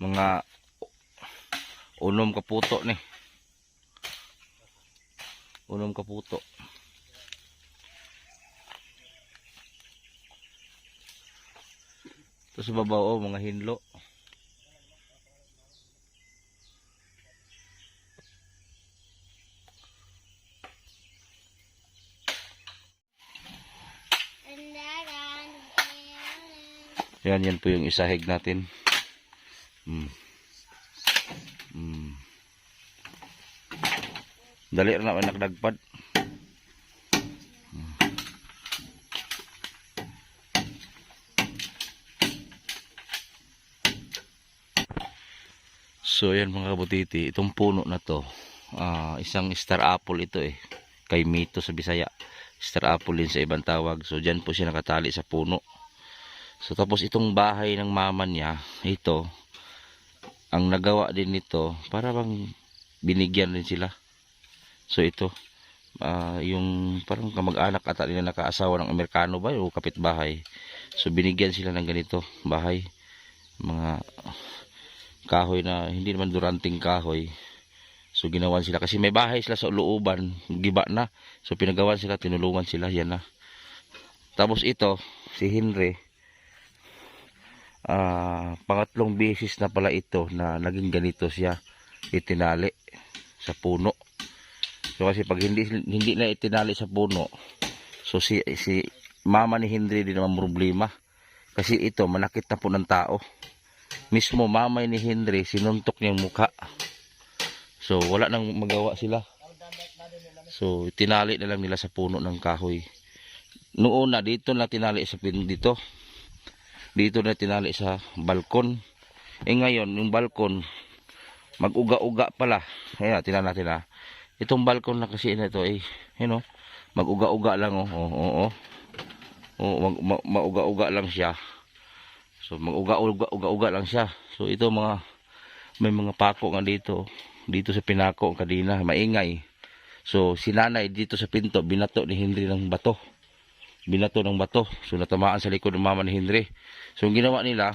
Mga unom kaputo ni. Unom kaputo. Tapos sa babaw mga hinlo. Yan po yung isahig natin. Dali na naman nakadagpad. So yan mga kabutiti, itong puno na to, isang star apple ito eh. Kay Mito sa Bisaya. Star apple din sa ibang tawag. So dyan po siya nakatali sa puno. So tapos itong bahay ng mama niya, ito, ang nagawa din nito, para bang binigyan din sila. So ito, yung parang kamag-anak ata nila nakaasawa ng Amerikano ba o kapitbahay. So binigyan sila ng ganito bahay, mga kahoy na hindi naman duranting kahoy. So ginawan sila kasi may bahay sila sa looban, giba na. So pinagawan sila, tinulungan sila, yan na. Tapos ito, si Henry, pangatlong beses na pala ito na naging ganito siya, itinali sa puno. So kasi pag hindi na itinali sa puno, so si mama ni Henry din naman problema. Kasi ito manakit na po ng tao. Mismo mama ni Henry sinuntok niyang mukha. So wala nang magawa sila. So, tinali na lang nila sa puno ng kahoy. Noong una, dito na tinali sa dito. Dito na tinali sa balkon. Ngayon, yung balkon, mag-uga-uga pala. Ayan, tinan natin ha. Itong balkon na kasi na ito, mag-uga-uga lang, mag-uga-uga lang siya. So, mag-uga-uga lang siya. So, ito may mga pako nga dito sa pinako kanina, maingay. So, si nanay dito sa pinto, binato ni Henry ng bato. So, natamaan sa likod ng mama ni Henry. So, yung ginawa nila,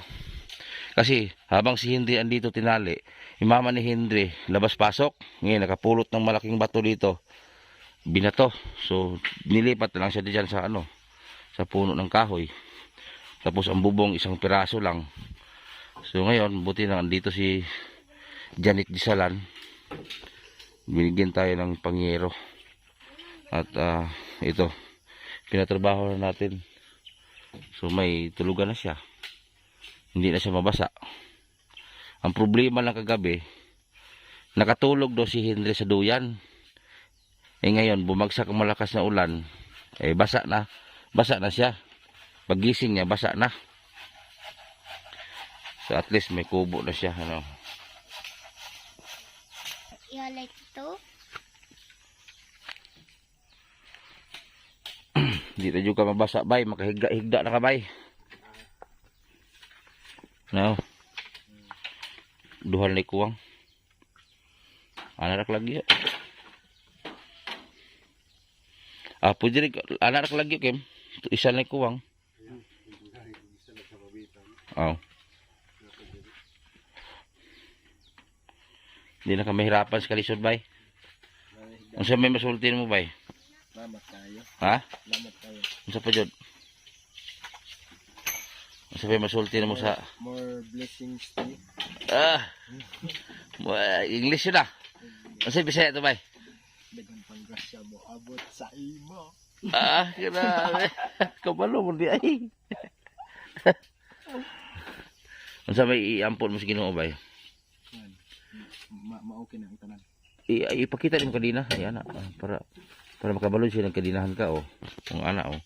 kasi habang si Henry andito tinali, yung mama ni Henry labas-pasok. Ngayon, nakapulot ng malaking bato dito. Binato. So, nilipat na lang siya diyan sa puno ng kahoy. Tapos, ang bubong isang piraso lang. So, ngayon, buti na andito si Janet Disalan. Binigyan tayo ng pangyero. At ito, pinatrabaho na natin. So, may tulugan na siya. Hindi na siya mabasa. Ang problema lang kagabi, nakatulog daw si Henry sa duyan. Ngayon, bumagsak ang malakas na ulan. Basa na. Basa na siya. Pagising niya, basa na. So, at least may kubo na siya. You like to? Hindi na juga mabasa, bay. Makahigda-higda na ka, bay. No. Duhan na ikuwang. Anak lagi ya. Pwede rin. Anak lagi, Kim. Isa na ikuwang. Hindi na ka mahirapan sa kalisod, bay. Ang sa may masultin mo, bay? Lamat tayo. Ha? Lamat tayo. Ang sa pa, Jod? Ang sa may masultin mo sa... More blessings to you. English yun ah. Ang sa Bisaya ito, bay? Dagang panggrasya mo abot sa imo. Grabe. Kabalo mo di ay. Ang sa may iampon mo sa Ginoo, bay? Yan. Ma-okay na ang tanan. Ipakita din mo kadina. Ayan, para makabalod siya ng kadinahan ka, Ang anak,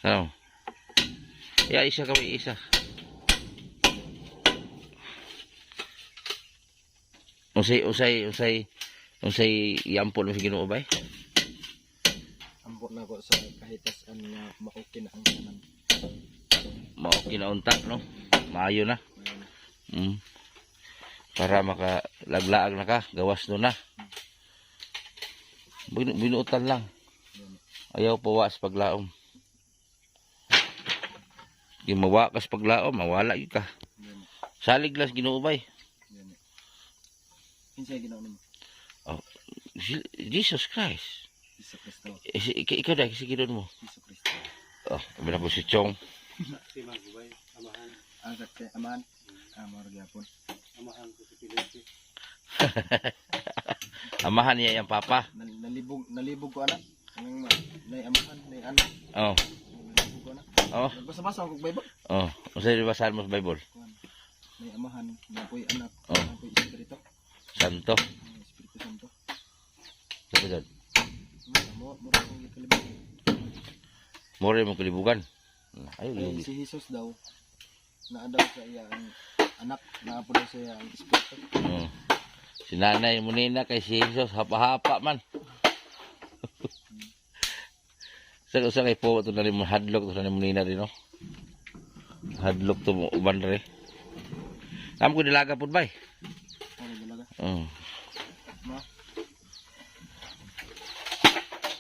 Ano? Isa kami, isa. Usay iampon mo sa Ginoo, bay? Ambot na ko sa kahitasan nga ma-okay na ang tanan. Okay na unta, no? Maayo na. Para makalaglaag na ka, gawas no na. Binuutan lang. Ayaw pawas paglaom. Yung mawakas paglaom, mawala yun ka. Salig lang ginuubay. Kinsay ginawa nimo? Jesus Christ. Iso Kristo. Ikaw dahil kasi ginoon mo. Iso Kristo. Sabi na po si Chong. Agad kay aman. Amor gyapon. Amahan ko si Pilipin. Amahan niya yung papa. Nalibog ko anak. Ang nay amahan, nay anak. Nalibog ko anak. Basa-basa ko Bible. Usay basahan mo sa Bible. Nay amahan, napoy anak, Oh. napoy espiritu. Santo. Espiritu Santo. Sabi doon. Mo ang gikalibog. More mong kalibugan. Ayun. Si Jesus daw naadaw sa iya ang anak, naapo daw sa iya ang espiritu. Si nanay mo nina kay si Jesus, hapa-hapa man. Sa kay po ito na rin mo hadlock, ito na rin mo nina rin, no? Hadlock to mo, uban rin. Kamu ko nilaga po ba eh? Ano dalaga? Ma?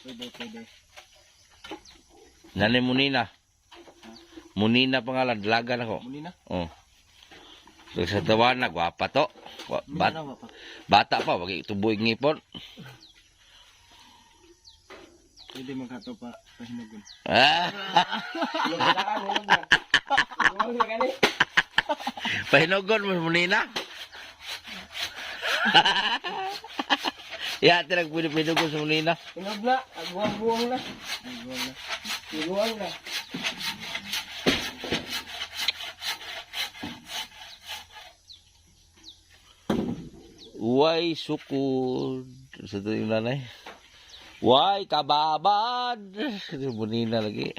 Pwede. Nanay mo nina. Munina pangalan, dalaga na ko. Muni na? Sa tawan na, gwapa to. Muni na pa. Bata pa, wag tubuig ngipon. Pwede magkato pa pahinugon. Pahinugon mo, munina. Tinag pwede pahinugon sa munina. Hinog na, agbuang-buang na. Iguang na. Uway sukod. Sa ito yung nanay. Why, kababad. Bunina lagi.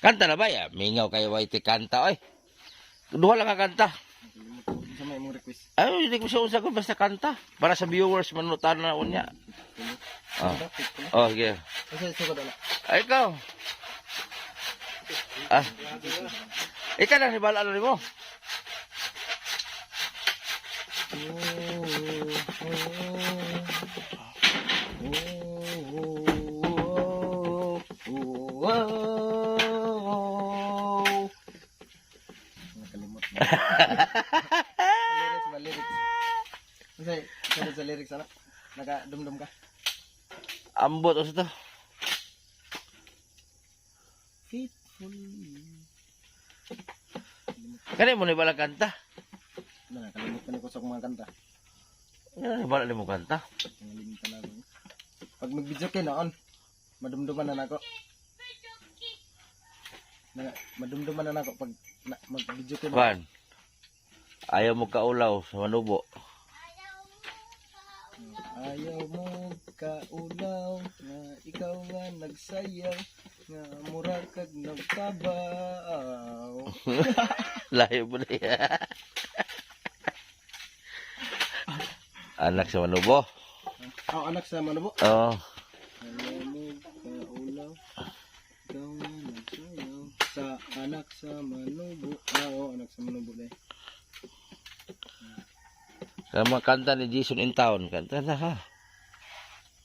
Kanta na ba ya? Mingaw kayo white kanta, oy. Duha lang ka kanta. Sa may mong request. Ay, hindi ko siya unsa ko basta kanta. Para sa viewers, manutan na unya. Oh, oh sige. Kasi sugod ala. Ay, ikaw. Ah. Ikaw na, hibala na rin mo. Nakalimot na. Lyrics. Kasi sa lyrics ano? Nakadumdum ka. Ambot o sa to. Faithful. Kani mo na ibala kanta. Nakalimutan ko sa mga kanta. Kani ibala ni mo kanta. Nakalimutan na ako. Pag mag-video kayo noon, madumduman na nako. Madumduman na nako pag mag-video kayo noon. Pan. Ayaw mo kaulaw sa manubo. Ayaw mo kaulaw nga ikaw nga nagsayaw nga mura kag nagtabaw. Layo mo na yan. Anak sa manubo. Oh, anak sa manubo. Oo. Ayaw mo kaulaw ikaw nga nagsayaw sa anak sa manubo. Oo, anak sa manubo na. Sa mga kanta ni Jason in Town. Kanta na ha.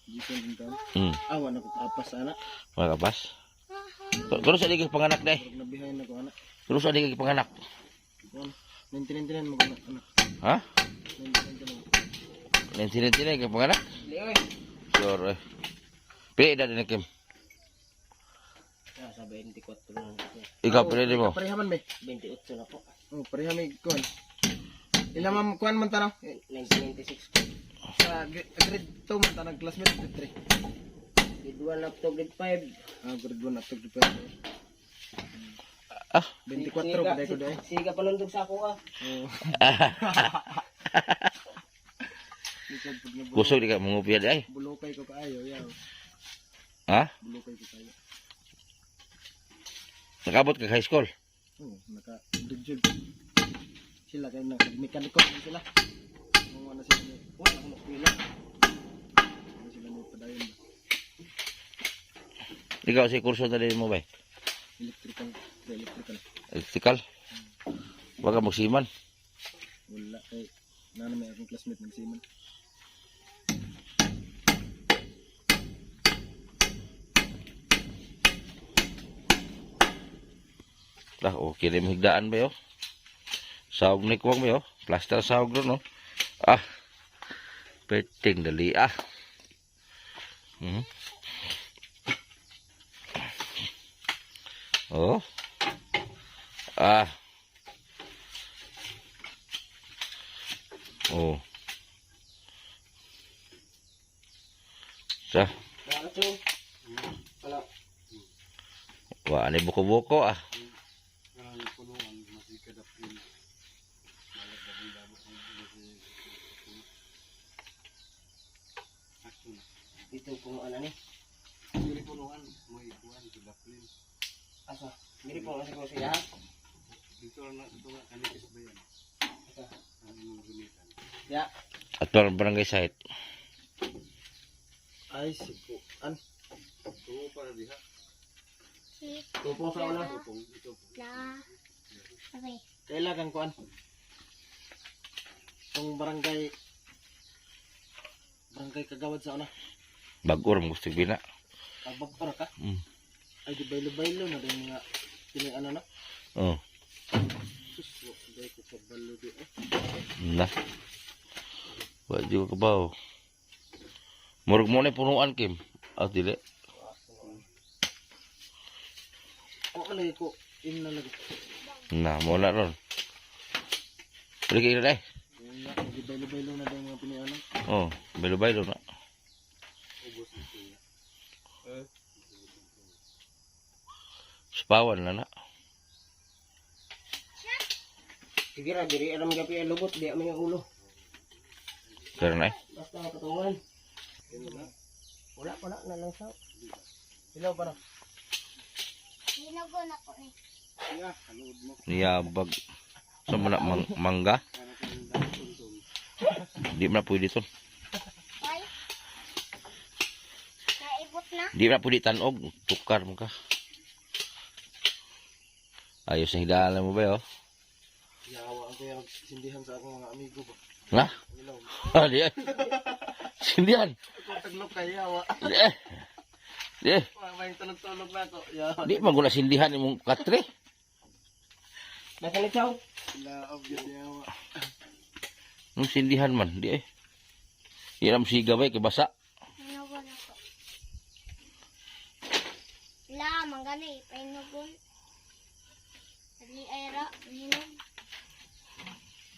Jason in Town. Hmm. Wala ko apas anak. Mga kapas. Kano sa digig panganak na eh? Pag nabihayan ako anak. Kano sa digig panganak? Nintinintinan mo anak. Ha? Nintinintinan mo. Nansinan-sinan kay panganak? Lioy. Sure eh. Pili na din na Kim. Sa 24 lang ako. Ikaw pili mo. Parehaman ba? 28 na po. Oh, parehaman kuan. Ilang mam kuan man tanaw? 1996 po. Sa grade 2 man tanang classmate grade 3. Grade 1 up to grade 5. Ah, grade 1 up to grade 5. Ah. 24 pa dai ko dai. Siga palundog sa ako ah. Oh. Likod pag nabulo. Kusog di ka mangupya di ay. Bulokay ko kaayo, yaw. Ha? Bulokay ko kaayo. Nakabot ka high school? Oh, naka-graduate. Sila kayo nag-mekaniko sila. Kung ano sila niyo. Wala ko makapila. Ano sila niyo padayon ba? Ikaw si kurso na din mo ba? Electrical. Electrical. Electrical? Wag ka magsiman. Wala kay nana may akong classmate nagsiman. Lah, okay rin higdaan ba yo? Sahog ni kuwang ba yo? Plaster sahog ron no? Ah. Peting dali ah. Oh. Ah. Oh. Sa. Wala. Wah, ani buko-buko ah. Dito kung ano ni. Dili punuan mo ikuan gilaplin. Asa? Dili po kasi ko siya. Dito na ito nga kanitis ba yan? Asa? Ang imong gunitan. Ya. Ato ang barangay site. Ay, sikuan. Tungo para diha. Tupo sa una. Tupong ito. Na. Okay. Kailangan kuan. Tong barangay kagawad sa una. Bagor mo gusto bina. Pagbagpara ka. Mm. Ay di baylo-baylo na rin mga pili ano na. Oh. Sus, dai ko kabalo di. Na. Wa juga ka ba? Murag mo na punuan Kim. Ah, dili. O ano ko in na lagi. Na, mo na ron. Pergi na dai. Di baylo-baylo na rin mga pili ano. Oh, belo-belo na. Sepawan na na. Sige ra diri alam gapi ang lubot di ang ulo. Karena Basta katungan. Wala na lang sa. Ilaw pa na. Ginugon ako eh. Yeah, halood mo. Niyabag. Sa muna mangga. Ano ko yung tuntun. Di mo na pwede to. Ay. Naibot na. Di mo na pwede tanog. Tukar mo ka. Ayos na hidala mo ba, oh? Yawa ang kaya sindihan sa akong mga amigo ba. Nga? Ilaw. Ah, di ay. Sindihan. Kung taglok kay yawa. Di ay. Di ay. May tulog-tulog na ako. Yawa. Di maguna sindihan imong katre. Nakalitaw. Ilaw yun yawa. Nung sindihan man, di ay. Di na musiga ba, kibasa. Ginugon ako. La, manggani. Painugon. Dali ayra. Hinog.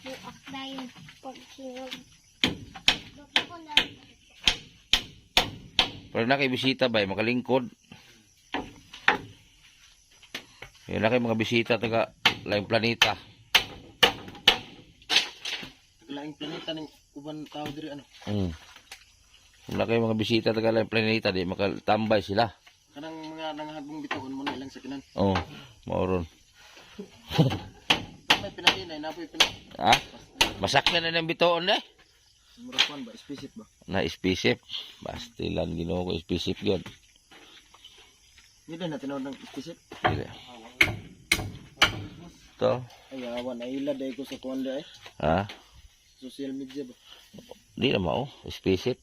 Buak na yung paghinog. Buka ko na. Pero na kay bisita ba, makalingkod. Yun na kay mga bisita taga laing planeta. Laing planeta ng uban tao diri ano. Yun na kay mga bisita taga laing planeta, di makatambay sila. Kanang mga nangahagbong bitaon mo na ilang sakinan. Oo, mauron. May pinahinay, napoy pinahinay. Ha? Masakyan na ng bitoon eh. Murapan ba? Ispisip ba? Na ispisip. Bastilan ginoo ko ispisip yun. Hindi na tinawag ng ispisip. Dili. Ito. Ay, awan. Ay, iladay ko sa kuwanda eh. Ha? Social media ba? Di na mao. Ispisip.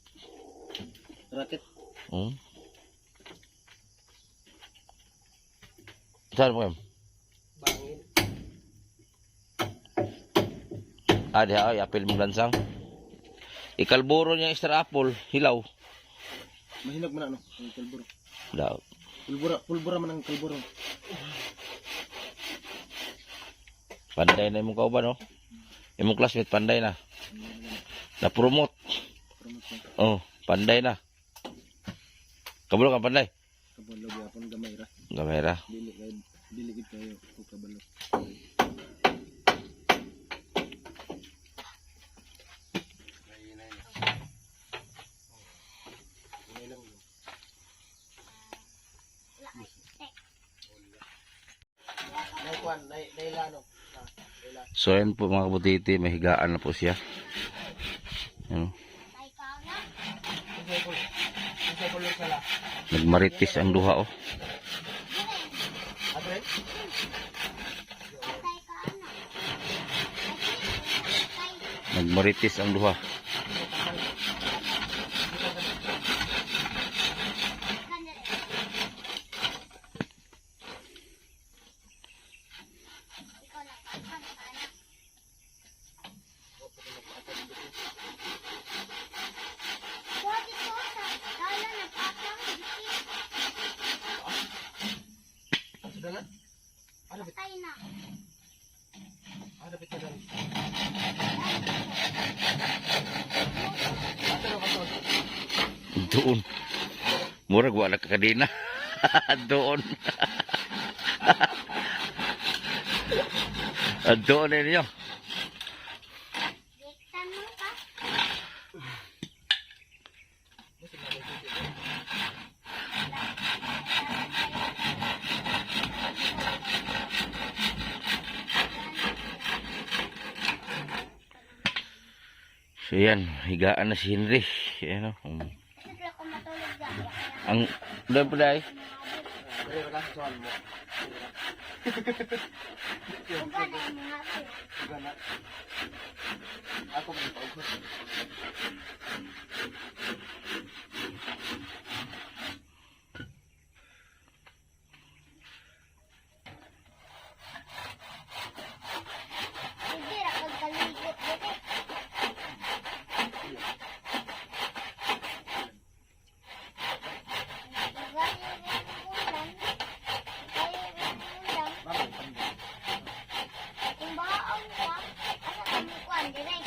Racket. Saan mo kayo? Bangin. Ah, di ay apel mong lansang. Ikalburo niya Star Apple, hilaw. Mahinog mo na ano? Ang kalburo. Daw. Pulbura man ang kalburo. Panday na imong kauban, no? Imong classmate panday na. Na-promote. Promote na. Oh, panday na. Kabalo ka panday. Kabalo yapon gamay ra. Gamera. Dili gid kayo ko kabalo. So yan po mga kabutiti, may higaan na po siya. Yan. Ay, kao na. Nagmaritis ang duha, oh. Adre? Patay ka na. Patay. Nagmaritis ang duha. Ikaw na. Patay ka na. Pwede ko sa dala na patang dikit. Sudangan? Ano bit? Patay na. Ano bit na? Doon. Murag wala ka kadina. Doon. Doon na ninyo. Diktan mo ka. So yan, higaan na si Henry. Yan, oh. Sige ako matulog dyan. Ang doon po dahil. Adre wala sa suwan mo. Uga na yung mga ito. Gana. Ako mo paugos. Sige, ako kaligot dito. Kung baon ka, asa kami kuan dire.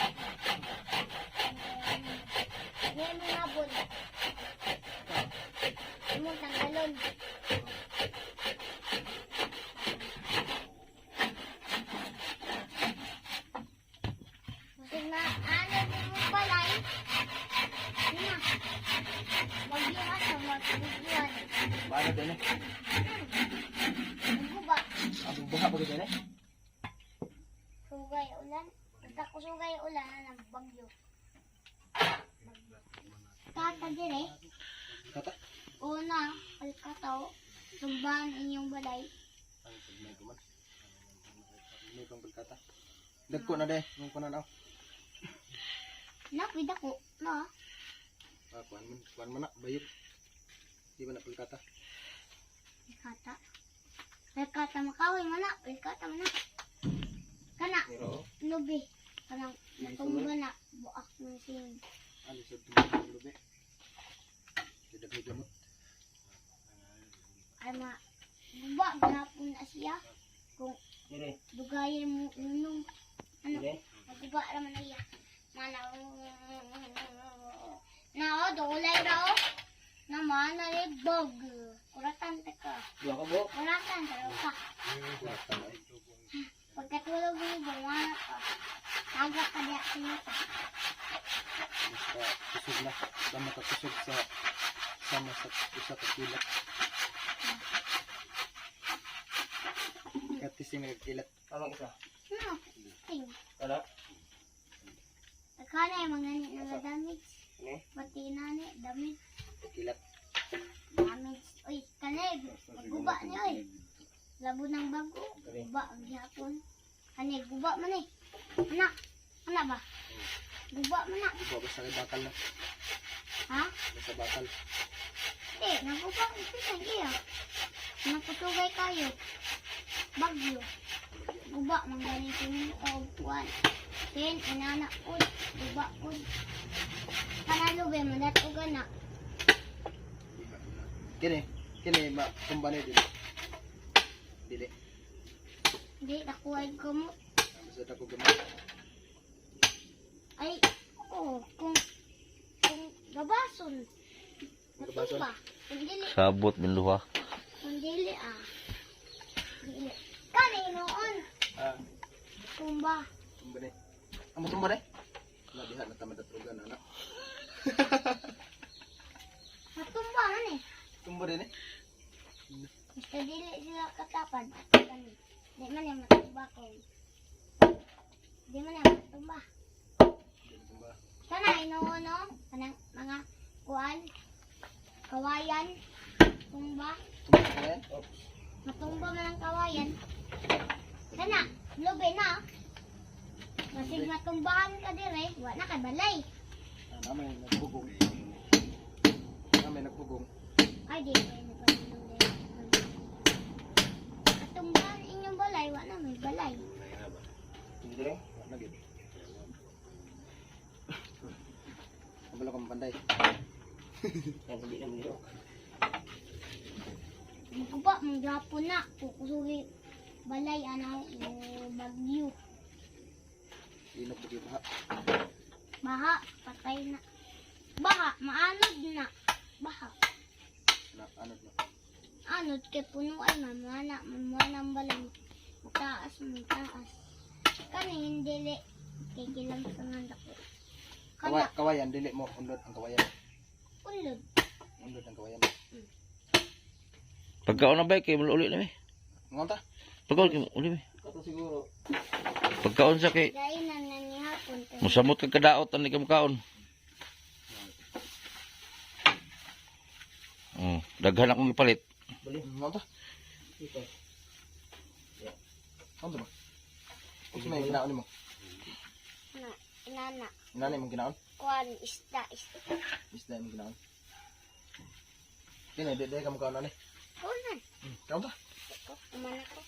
Ano din eh? Guba. Ang buha ba din eh? Sugay ulan. Pagka ko sugay ulan na nagbagyo. Kata dire. Kata? Una, palkataw. Tumbahan inyong balay. May pang pagkata. Dagko na de, yung pananaw. Nakwida ko. No? Kuan mo na, bayot. Di ba na pagkata? Palkata. Palkata makawin mo na. Palkata mo na. Kana. Pero, Lubi. Kanang natumba na. Buak ng sing. alisod tumulong lubi. Didagay gamot. Ay ma. Guba. Gahapon na siya. Kung Dire, dugayin mo unong. Ano? dire. Naguba naman na iya. Mana. Na o. Dulay raw. Naman na libog. Kuratan ka. Dua ka bo. Kuratan ka. Pagkatulog mo, buwana ka. Taga ka diya sinata. Basta kusog na. Sama ka kusog sa isa ka kilat. Katising nagkilat. Anong isa? No, ting. Ano? Akala yung mga damage. Ano? Pati na ni, damage. Kilat. Damage. Uy, kanay. Guba niyo eh. Labo ng bago. Guba ang hapon. Kanay, guba man eh. Anak. Anak ba? Guba man na. Iba basta kay bakal na. Ha? Basta bakal. Hindi, naguba. Ipitang iya. Nagpatugay kayo. Bagyo. Guba, manggaling sininto. Buwan. Then, inanak po. Guba po. Panalubay, mandatugan na. Kini ma kumbani dili. Dili. Hindi, nakuha ko mo. Basta ako gamot. Ay, oo. Kung gabason. Gabason? Natumba. Kung dili. Sabot min luha. Kung dili, ah. Dili. Kani noon. Ah, Tumba. kumbani. Amo tumba de? Na diha na tamad atrugan anak. Natumba man eh. Tumba din eh. Basta dili sila katapad. Kani. Di man yung matumba ko. Di man yung matumba. Tumba. Sana inoon no? Kanang mga kuwan. Kawayan. Tumba. Tumba ka yan? Matumba man ang kawayan. Sana, lubi na. Masig matumbahan ka dire, wala ka balay. Namay nagbugong. Namay nagbugong. Ay, di ba yun pa rin matumbahan inyong balay, wala may balay. Hindi rin. Wala gid. Kabalo kang panday. Yan hindi na miro. Magkupa, manggapon na. Kukusugi balay, ano, bagyo. Inog bagi baha. Baha, patay na. Baha, maanod na. Baha. Na ano na. Anod kay puno ay mamana ang balay. Mataas, mataas. Kani hindi li. Kay kilang sa nanda ko. Kana, Kawayan dili mo undod ang kawayan. ulod. Undod ang kawayan. Pagkaon na ba kay uli na mi? Ngonta? Pagkaon kay uli mi. Kato siguro. Pagkaon sa kay Dainan na ni hapon. musamot kag kadaot ani ka mukaon. Daghan akong ipalit. Bali. Ngonta? Ito. Ngonta ba? Kung may ginaon mo. Na, inana. Inanay mong ginaon? Kuan, isda. Isda mong ginaon. Dili, dili ka mukaon ani. Kunan. Ngonta? Ito, umana ko.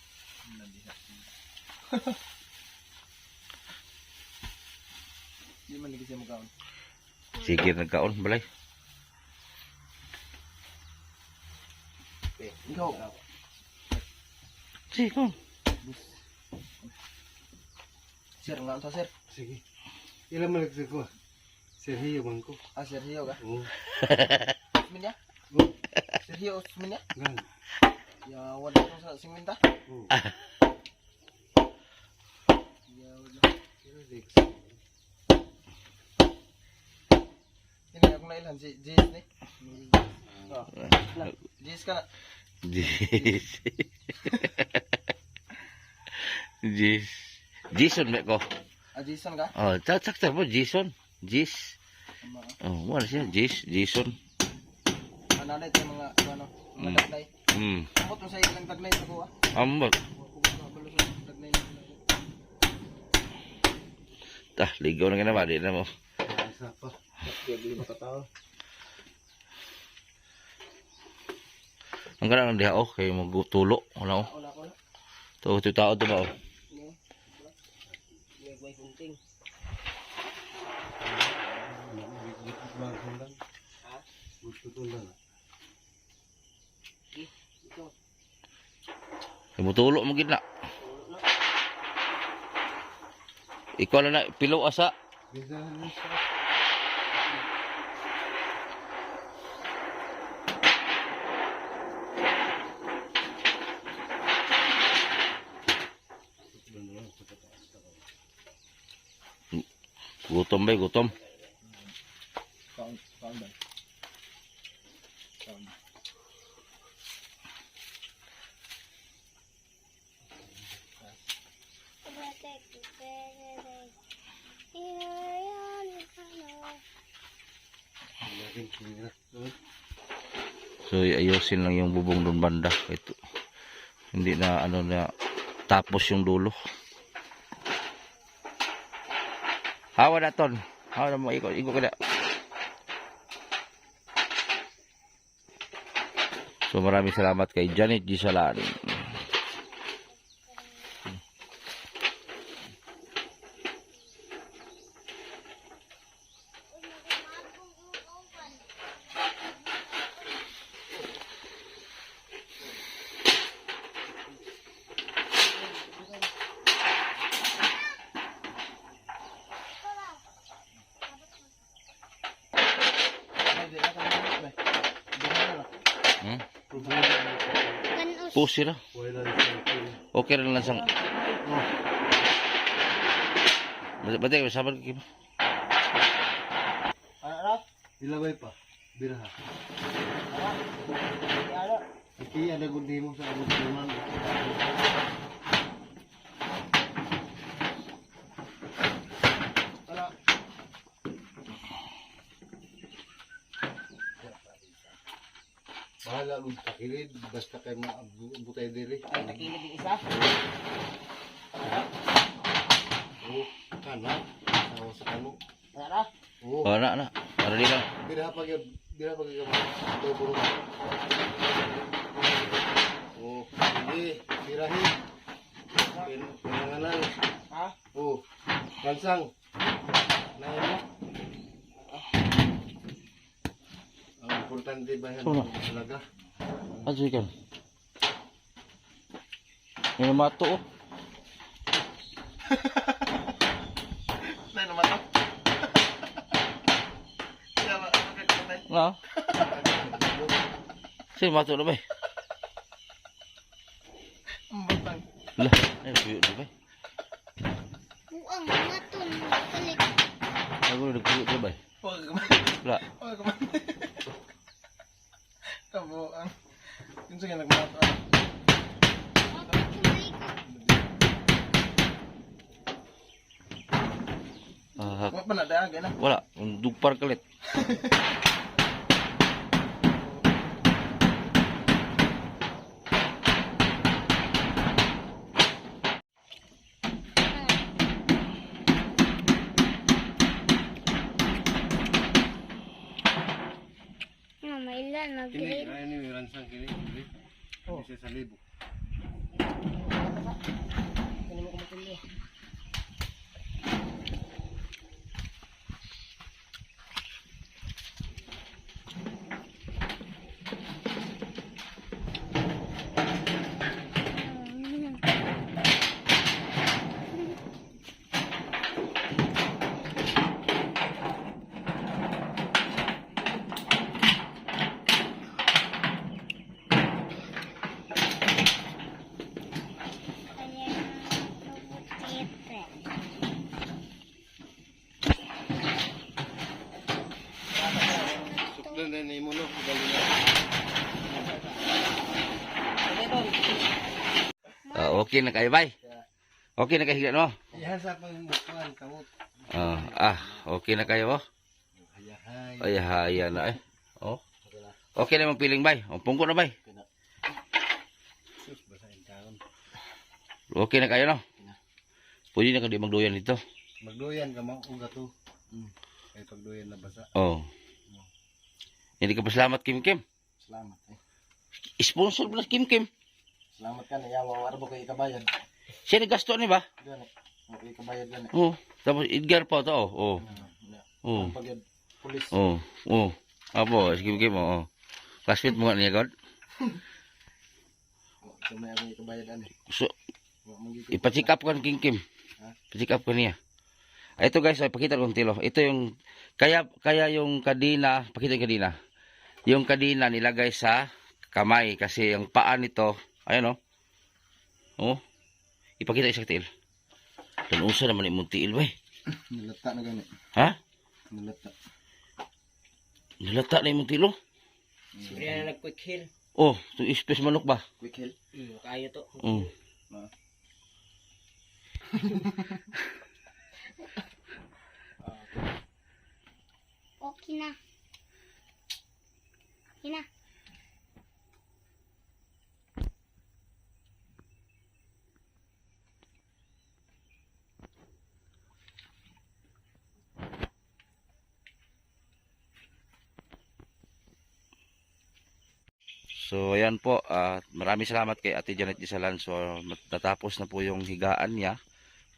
Di man lagi siya mukaon. Sige nagkaon balay. Ikaw. Sige kon. Sir, nga to sir. Sige. Ilan malagdag ko? Serhiyo man ko. Ah, Sergio ka? Oo. Sminya? Oo. Sergio, Sminya? Gan. Ya, wala ko sa Sminta. Oo. Ya, wala. Pero Lex. Hindi akong nailan si Jis ni. Oh. Jis ka na. Jis. Jis. Jason ba ko? Jason ka? Oh, sakta mo Jason. Jis. Tama ka. Oh, mo siya Jason. Nanay tayo mga mga taglay. Amot mo sa ilang taglay sa kuha. Ambot. Kabalo sa taglay na sila. Tah, ligaw na ka na ba? Di na mo. Isa pa. Kaya di makatao. Ang ganang diha kay magtulo. Wala oh. Wala ko na. To tao to ba oh. May kunting. Gusto to lang. Kay mutulo mo gid na. Ikaw na pilo asa. Gutom ba, gutom. Kaon ba? Kaon. So ayusin lang yung bubong doon banda. Ito. Hindi na ano na tapos yung dulo. Hawa na ton. Hawa na mo ikot kada. So maraming salamat kay Janet G. Salarin. Pusi na. Okay rin lang sang. Batay ko sabar ki. Ano? Ilaway pa. Biraha. Ano? Iki ada gundi mo sa abot naman. Wala. Bahala mo takilid basta kay maabutay diri. Ay, nakilid yung isa. Oh, kana. Tawo sa kamo. Ano? Oh, Oh na. Para di lang. biraha pa gyud. Biraha pa gyud. Tuburo. Oh, sige, birahi. Pinangalan. Ha? Oh, kansang. Nain mo. Ang importante ba yan? Ano? Talaga. Aso ikan. May mato oh. Nay naman to. Kaya makakagpatay. Na. Sige mato na ba? Ang batang. Lah, ay kuyo na ba? Buang maton kalik. Ako nagkuyo na ba? Huwag ka man. Wala. Huwag ka man. Kabuang. Yun sige nagmato. Huwag pa na dahil gana. Wala, dugpar kalit. Mailan Kini, mag-grade. kaya ni ransang kini. Oh. Isa sa libo. Hindi mo kumatindi. Okay na kayo, bay? Okay na kayo higa, no? Iyan sa pangmukuan, kamot. Okay na kayo, oh? Hayahay. Ay, haya na, eh. Oh. Okay na mong piling, bay? O, pungko na, bay? Sus, basahin taon. Okay na kayo, no? Pwede na ka di magduyan dito. Magduyan ka, mauga to. Kaya pagduyan na basa. Oh. Hindi ka pasalamat, Kim Kim. Salamat eh. Sponsor mo na, Kim Kim. Salamat ka na. Yawa, wala mo kayo ikabayad. Siya nagasto ni ba? Gani. Mo kayo ikabayad gani. Oh. Tapos Edgar pa to, oh. Oh. Pagod. Pulis. Oh. Oh. Apo, si Kim Kim, oh. Classmate mo nga niya, God. Ito may ako ikabayad ani. So, Wa mo gito. ipa-check up ka ng Kim Kim. Pa-check up ka niya. Ito guys, ay pakita ko ng tilo. Ito yung, kaya yung kadina, pakita yung kadina. Yung kadina nilagay sa kamay kasi yung paa nito, ayan oh. Oh. Ipakita isang tiil. Dan usa naman imong tiil ba? Nilata na gani. Ha? Nilata. Nilata na imong tiil oh. Siguro na nag-quick heal. Oh, itong space manok ba? Quick heal. Kaya to. Oh. Okay na. Okay na. So ayan po, maraming salamat kay Ate Janet Gisalan. So natapos na po yung higaan niya.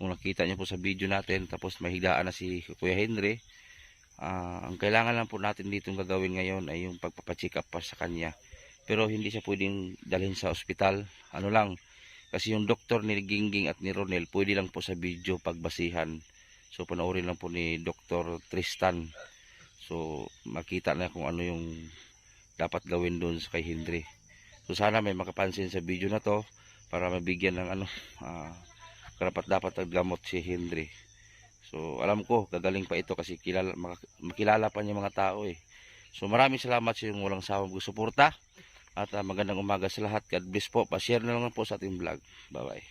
Kung nakita niyo po sa video natin, tapos may higaan na si Kuya Henry. Ang kailangan lang po natin dito gagawin ngayon ay yung pagpapacheck up pa sa kanya. Pero hindi siya pwedeng dalhin sa ospital. Ano lang, kasi yung doktor ni Gingging at ni Ronel, pwede lang po sa video pagbasihan. So panoorin lang po ni Dr. Tristan. So makita na kung ano yung dapat gawin doon sa kay Henry. So sana may makapansin sa video na to para mabigyan ng ano karapat-dapat ang gamot si Henry. So alam ko gagaling pa ito kasi makilala pa niya mga tao eh. So maraming salamat sa inyong walang sawang suporta at magandang umaga sa lahat. God bless po. Pa-share na lang po sa ating vlog. Bye bye.